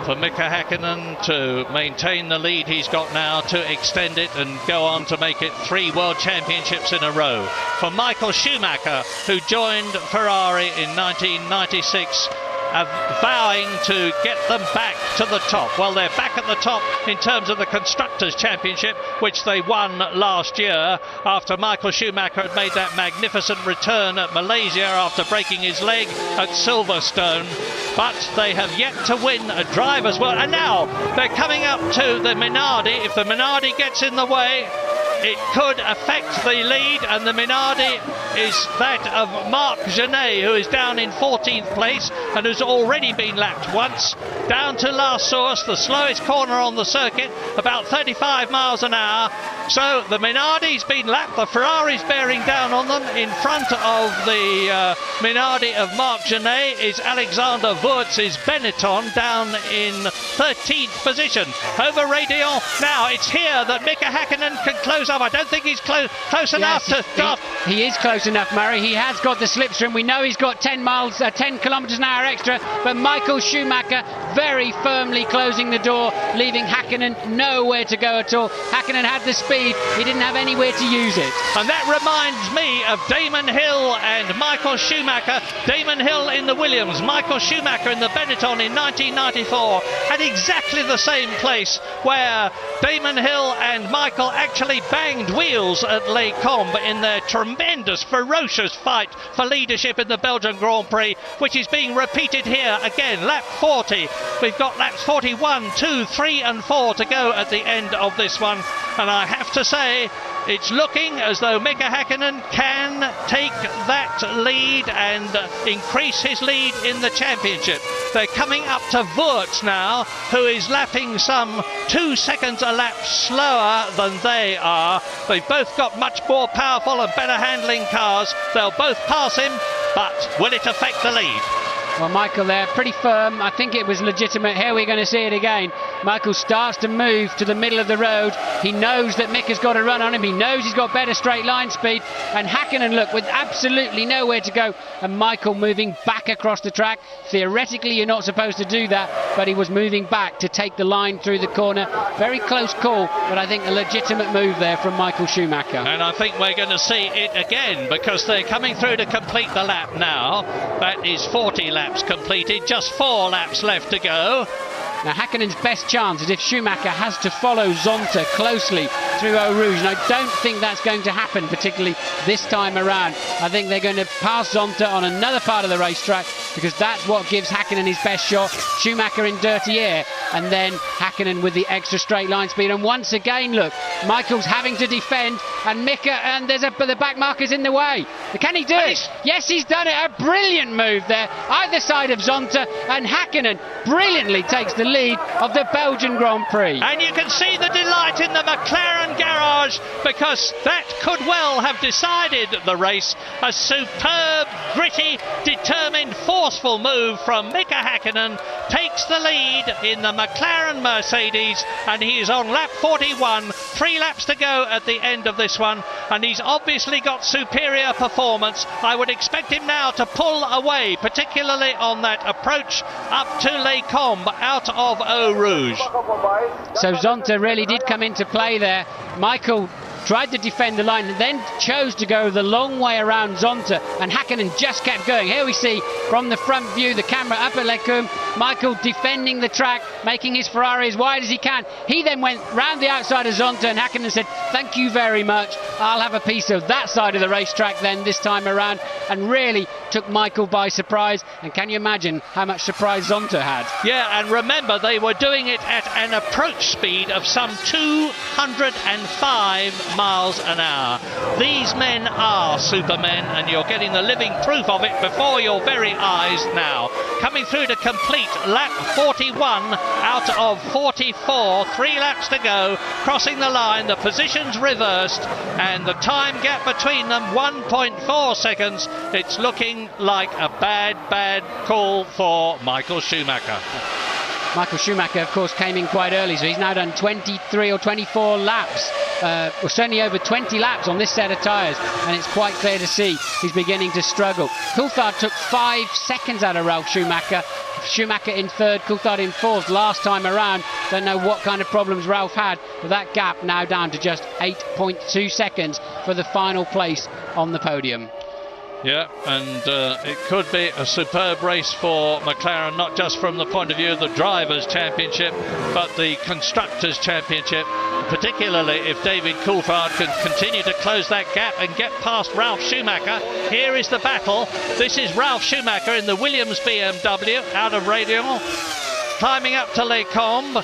For Mika Häkkinen to maintain the lead he's got now, to extend it and go on to make it 3 World Championships in a row. For Michael Schumacher, who joined Ferrari in 1996, vowing to get them back to the top. Well, they're back at the top in terms of the Constructors' Championship, which they won last year after Michael Schumacher had made that magnificent return at Malaysia after breaking his leg at Silverstone. But they have yet to win a Drivers' World. And now they're coming up to the Minardi. If the Minardi gets in the way, it could affect the lead, and the Minardi is that of Marc Genet, who is down in 14th place and who's already been lapped once. Down to La Source, the slowest corner on the circuit, about 35 miles an hour. So the Minardi's been lapped, the Ferrari's bearing down on them. In front of the Minardi of Marc Genet is Alexander Wurtz's Benetton down in 13th position. Over Radion, now it's here that Mika Häkkinen can close up. I don't think he's close enough to stop.
He is close enough, Murray. He has got the slipstream. We know he's got 10 kilometres an hour extra, but Michael Schumacher very firmly closing the door, leaving Häkkinen nowhere to go at all. Häkkinen had the speed, he didn't have anywhere to use it.
And that reminds me of Damon Hill and Michael Schumacher. Damon Hill in the Williams, Michael Schumacher in the Benetton in 1994, at exactly the same place where Damon Hill and Michael actually banged wheels at Les Combes in their tremendous, ferocious fight for leadership in the Belgian Grand Prix, which is being repeated here again. Lap 40. We've got laps 41, 2, 3 and 4 to go at the end of this one. And I have to say, it's looking as though Mika Häkkinen can take that lead and increase his lead in the championship. They're coming up to Wurtz now, who is lapping some 2 seconds a lap slower than they are. They've both got much more powerful and better handling cars. They'll both pass him, but will it affect the lead?
Well, Michael there, pretty firm. I think it was legitimate. Here we're going to see it again. Michael starts to move to the middle of the road. He knows that Mika's got a run on him. He knows he's got better straight line speed. And Häkkinen, look, with absolutely nowhere to go. And Michael moving back across the track. Theoretically, you're not supposed to do that, but he was moving back to take the line through the corner. Very close call, but I think a legitimate move there from Michael Schumacher.
And I think we're going to see it again, because they're coming through to complete the lap now. That is 40 laps completed, just 4 laps left to go.
Now Häkkinen's best chance is if Schumacher has to follow Zonta closely through Eau Rouge, and I don't think that's going to happen, particularly this time around. I think they're going to pass Zonta on another part of the racetrack, because that's what gives Häkkinen his best shot. Schumacher in dirty air, and then Häkkinen with the extra straight line speed. And once again, look, Michael's having to defend, and Mika, and the back marker's in the way. Can he do it? Yes, he's done it. A brilliant move there, either side of Zonta, and Häkkinen brilliantly takes the lead of the Belgian Grand Prix.
And you can see the delight in the McLaren garage, because that could well have decided the race. A superb, gritty, determined, forceful move from Mika Häkkinen takes the lead in the McLaren Mercedes, and he is on lap 41, 3 laps to go at the end of this one, and he's obviously got superior performance. I would expect him now to pull away, particularly on that approach up to Les Combes out of Eau Rouge.
So Zonta really did come into play there. Michael tried to defend the line and then chose to go the long way around Zonta, and Häkkinen just kept going. Here we see from the front view, the camera up at Les Combes, Michael defending the track, making his Ferrari as wide as he can. He then went round the outside of Zonta, and Häkkinen said, thank you very much, I'll have a piece of that side of the racetrack then this time around, and really took Michael by surprise. And can you imagine how much surprise Zonta had?
Yeah, and remember, they were doing it at an approach speed of some 205 miles an hour. These men are supermen, and you're getting the living proof of it before your very eyes now. Coming through to complete lap 41 out of 44, 3 laps to go, crossing the line, the positions reversed, and the time gap between them 1.4 seconds. It's looking like a bad call for Michael Schumacher.
Michael Schumacher, of course, came in quite early, so he's now done 23 or 24 laps, or certainly over 20 laps on this set of tyres, and it's quite clear to see he's beginning to struggle. Coulthard took 5 seconds out of Ralf Schumacher. Schumacher in third, Coulthard in fourth last time around. Don't know what kind of problems Ralf had, but that gap now down to just 8.2 seconds for the final place on the podium.
Yeah, and it could be a superb race for McLaren, not just from the point of view of the Drivers' Championship, but the Constructors' Championship, particularly if David Coulthard can continue to close that gap and get past Ralf Schumacher. Here is the battle. This is Ralf Schumacher in the Williams BMW out of Radion, climbing up to Les Combes.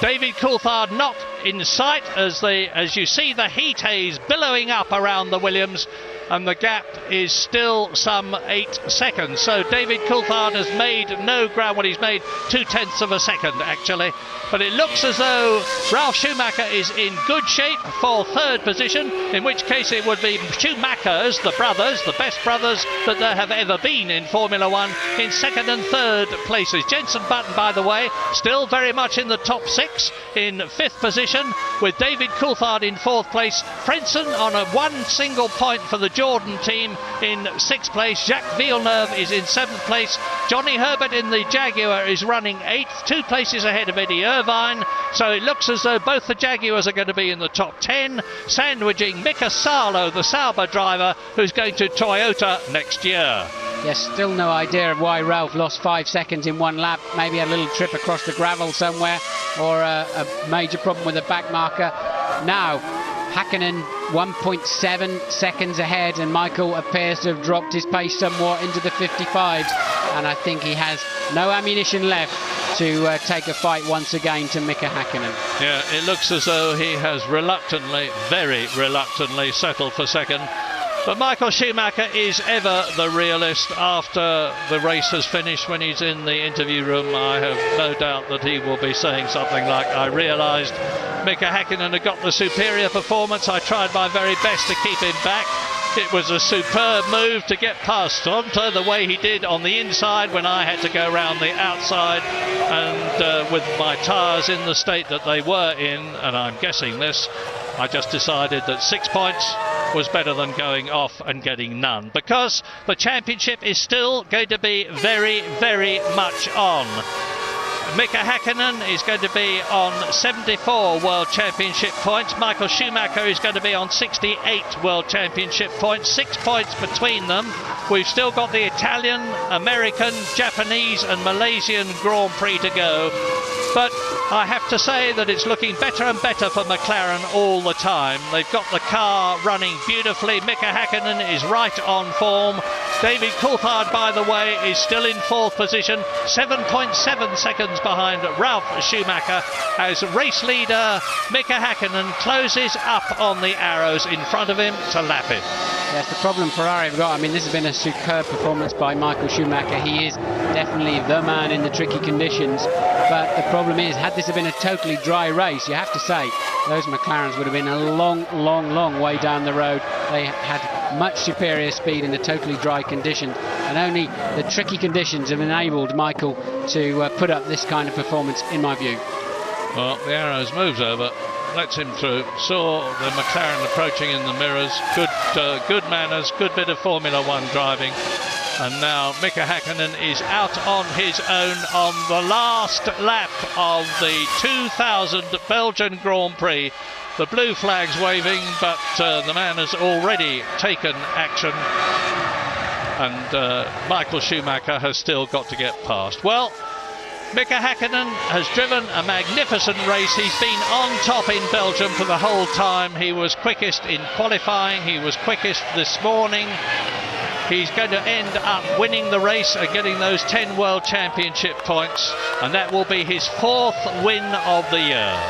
David Coulthard not in sight as you see the heat haze billowing up around the Williams. and the gap is still some 8 seconds. So David Coulthard has made no ground. Well, he's made 0.2 of a second actually, but it looks as though Ralf Schumacher is in good shape for 3rd position, in which case it would be Schumachers, the brothers, the best brothers that there have ever been in Formula 1, in 2nd and 3rd places. Jenson Button, by the way, still very much in the top 6 in 5th position, with David Coulthard in 4th place. Frentzen on a 1 single point for the Jordan team in 6th place. Jacques Villeneuve is in 7th place. Johnny Herbert in the Jaguar is running 8th, 2 places ahead of Eddie Irvine. So it looks as though both the Jaguars are going to be in the top 10, sandwiching Mika Salo, the Sauber driver, who's going to Toyota next year.
Yes, still no idea of why Ralph lost 5 seconds in 1 lap. Maybe a little trip across the gravel somewhere, or a major problem with the back marker. Now, Häkkinen 1.7 seconds ahead, and Michael appears to have dropped his pace somewhat into the 55s, and I think he has no ammunition left to take a fight once again to Mika Häkkinen.
Yeah, it looks as though he has reluctantly, very reluctantly, settled for second. But Michael Schumacher is ever the realist. After the race has finished, when he's in the interview room, I have no doubt that he will be saying something like, I realised Mika Häkkinen had got the superior performance. I tried my very best to keep him back. It was a superb move to get past Tonto the way he did on the inside when I had to go round the outside, and with my tyres in the state that they were in, and I'm guessing this, I just decided that 6 points was better than going off and getting none, because the championship is still going to be very, very much on. Mika Häkkinen is going to be on 74 World Championship points. Michael Schumacher is going to be on 68 World Championship points. 6 points between them. We've still got the Italian, American, Japanese and Malaysian Grand Prix to go. But I have to say that it's looking better and better for McLaren all the time. They've got the car running beautifully. Mika Häkkinen is right on form. David Coulthard, by the way, is still in 4th position, 7.7 seconds behind Ralf Schumacher, as race leader Mika Häkkinen closes up on the arrows in front of him to lap him.
Yes, the problem Ferrari have got, I mean, this has been a superb performance by Michael Schumacher. He is definitely the man in the tricky conditions, but the problem is, had this have been a totally dry race, you have to say, those McLarens would have been a long, long, long way down the road. They had much superior speed in the totally dry conditions, and only the tricky conditions have enabled Michael to put up this kind of performance, in my view.
Well, the arrows moves over, lets him through. Saw the McLaren approaching in the mirrors. Good manners, good bit of Formula 1 driving. And now Mika Häkkinen is out on his own on the last lap of the 2000 Belgian Grand Prix. The blue flag's waving, but the man has already taken action. And Michael Schumacher has still got to get past. Well, Mika Häkkinen has driven a magnificent race. He's been on top in Belgium for the whole time. He was quickest in qualifying. He was quickest this morning. He's going to end up winning the race and getting those 10 World Championship points, and that will be his 4th win of the year.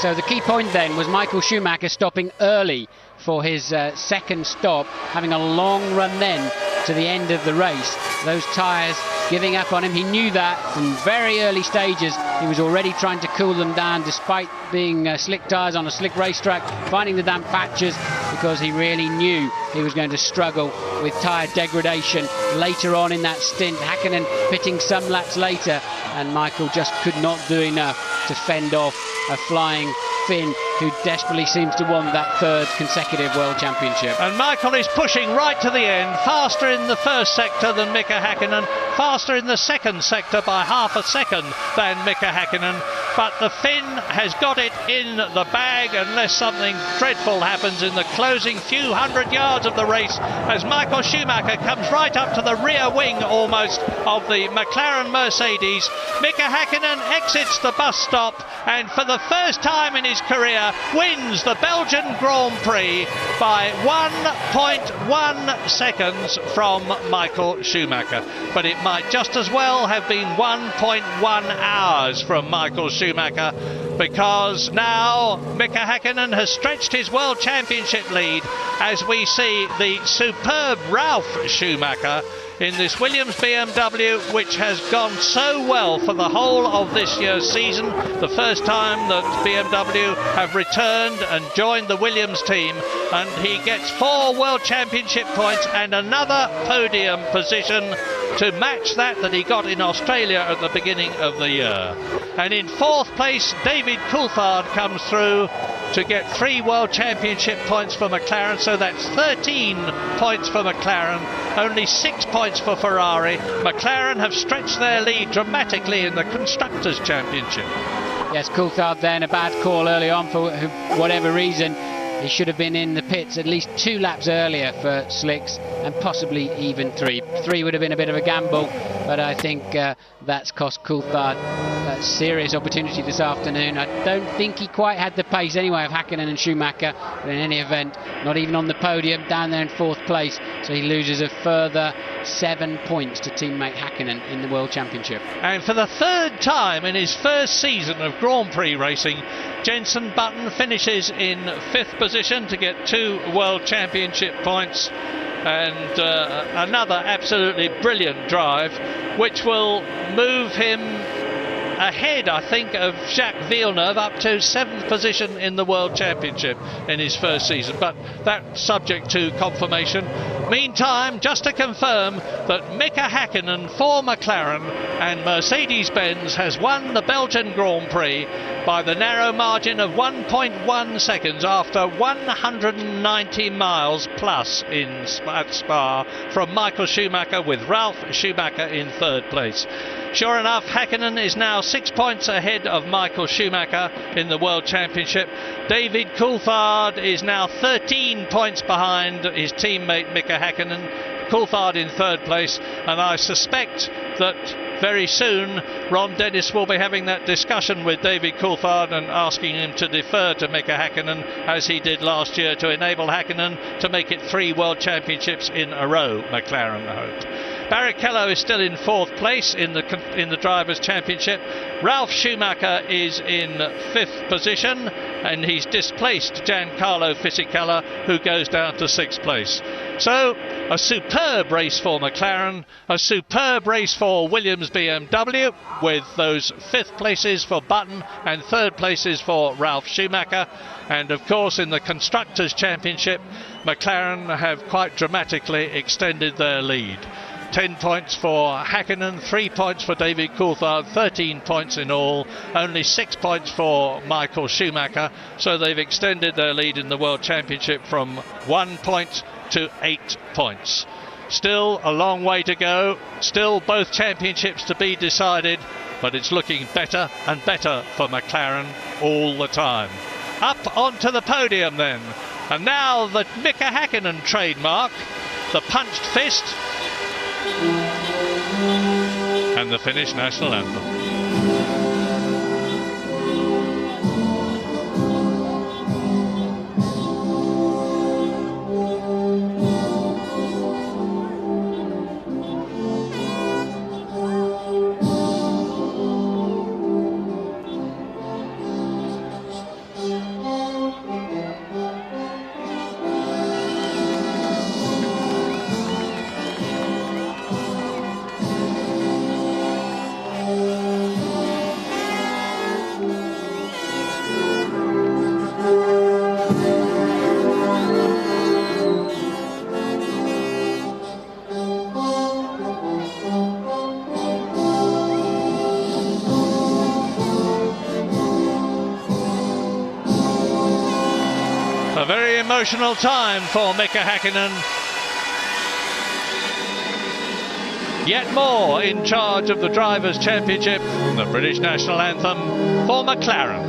So the key point then was Michael Schumacher stopping early for his second stop, having a long run then to the end of the race. Those tyres giving up on him. He knew that from very early stages. He was already trying to cool them down despite being slick tyres on a slick racetrack, finding the damp patches, because he really knew he was going to struggle with tyre degradation later on in that stint. Häkkinen pitting some laps later, and Michael just could not do enough to fend off a flying Finn, who desperately seems to want that 3rd consecutive World Championship.
And Michael is pushing right to the end, faster in the first sector than Mika Häkkinen, faster in the second sector by half a second than Mika Häkkinen, but the Finn has got it in the bag unless something dreadful happens in the closing few hundred yards of the race, as Michael Schumacher comes right up to the rear wing almost of the McLaren Mercedes. Mika Häkkinen exits the bus stop and for the first time in his career wins the Belgian Grand Prix by 1.1 seconds from Michael Schumacher. But it might just as well have been 1.1 hours from Michael Schumacher, because now Mika Häkkinen has stretched his World Championship lead as we see the superb Ralf Schumacher in this Williams BMW, which has gone so well for the whole of this year's season. The first time that BMW have returned and joined the Williams team, and he gets 4 World Championship points and another podium position to match that he got in Australia at the beginning of the year. And in 4th place, David Coulthard comes through to get 3 World Championship points for McLaren, so that's 13 points for McLaren, only 6 points for Ferrari. McLaren have stretched their lead dramatically in the Constructors' Championship.
Yes, Coulthard then, a bad call early on for whatever reason. He should have been in the pits at least 2 laps earlier for slicks, and possibly even 3. 3 would have been a bit of a gamble, but I think that's cost Coulthard a serious opportunity this afternoon. I don't think he quite had the pace anyway of Häkkinen and Schumacher, but in any event, not even on the podium, down there in 4th place, so he loses a further 7 points to teammate Häkkinen in the World Championship.
And for the 3rd time in his first season of Grand Prix racing, Jenson Button finishes in 5th position to get 2 World Championship points, and another absolutely brilliant drive, which will move him ahead, I think, of Jacques Villeneuve up to 7th position in the World Championship in his first season, but that's subject to confirmation. Meantime, just to confirm that Mika Häkkinen for McLaren and Mercedes-Benz has won the Belgian Grand Prix by the narrow margin of 1.1 seconds after 190 miles plus at Spa from Michael Schumacher, with Ralf Schumacher in 3rd place. Sure enough, Häkkinen is now 6 points ahead of Michael Schumacher in the World Championship. David Coulthard is now 13 points behind his teammate Mika Häkkinen. Coulthard in 3rd place, and I suspect that very soon Ron Dennis will be having that discussion with David Coulthard and asking him to defer to Mika Häkkinen, as he did last year, to enable Häkkinen to make it 3 World Championships in a row, McLaren hope. Barrichello is still in 4th place in the Drivers' Championship. Ralf Schumacher is in 5th position, and he's displaced Giancarlo Fisichella, who goes down to 6th place. So, a superb race for McLaren, a superb race for Williams BMW, with those 5th places for Button and 3rd places for Ralf Schumacher. And of course, in the Constructors' Championship, McLaren have quite dramatically extended their lead. 10 points for Häkkinen, 3 points for David Coulthard, 13 points in all, only 6 points for Michael Schumacher, so they've extended their lead in the World Championship from 1 point to 8 points. Still a long way to go, still both championships to be decided, but it's looking better and better for McLaren all the time. Up onto the podium then, and now the Mika Häkkinen trademark, the punched fist, and the Finnish national anthem. A very emotional time for Mika Häkkinen. Yet more in charge of the Drivers' Championship, the British national anthem for McLaren.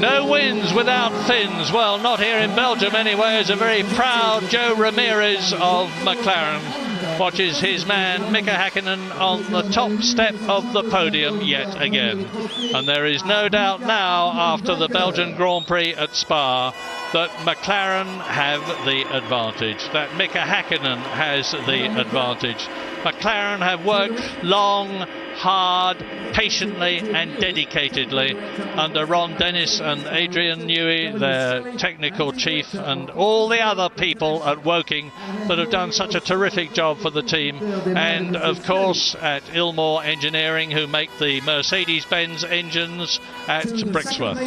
No wins without fins. Well, not here in Belgium anyway, as a very proud Joe Ramirez of McLaren watches his man Mika Häkkinen on the top step of the podium yet again. And there is no doubt now, after the Belgian Grand Prix at Spa, that McLaren have the advantage, that Mika Häkkinen has the advantage. McLaren have worked long, hard, patiently and dedicatedly under Ron Dennis and Adrian Newey, their technical chief, and all the other people at Woking that have done such a terrific job for the team, and of course at Ilmore Engineering, who make the Mercedes-Benz engines at Brixworth.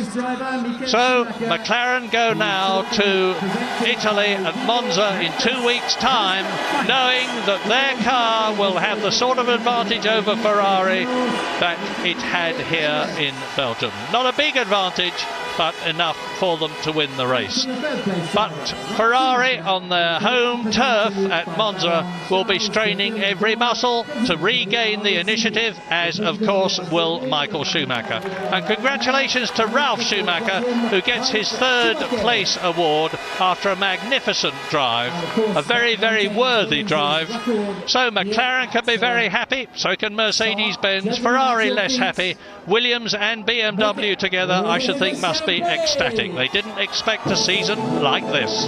So McLaren go now to Italy at Monza in 2 weeks' time, knowing that their car will have the sort of advantage over Ferrari that it had here in Belgium. Not a big advantage, but enough for them to win the race. But Ferrari on their home turf at Monza will be straining every muscle to regain the initiative, as of course will Michael Schumacher. And congratulations to Ralf Schumacher, who gets his third place award after a magnificent drive, a very, very worthy drive. So McLaren can be very happy, so can Mercedes-Benz. Ferrari less happy. Williams and BMW together, I should think, must be ecstatic. They didn't expect a season like this.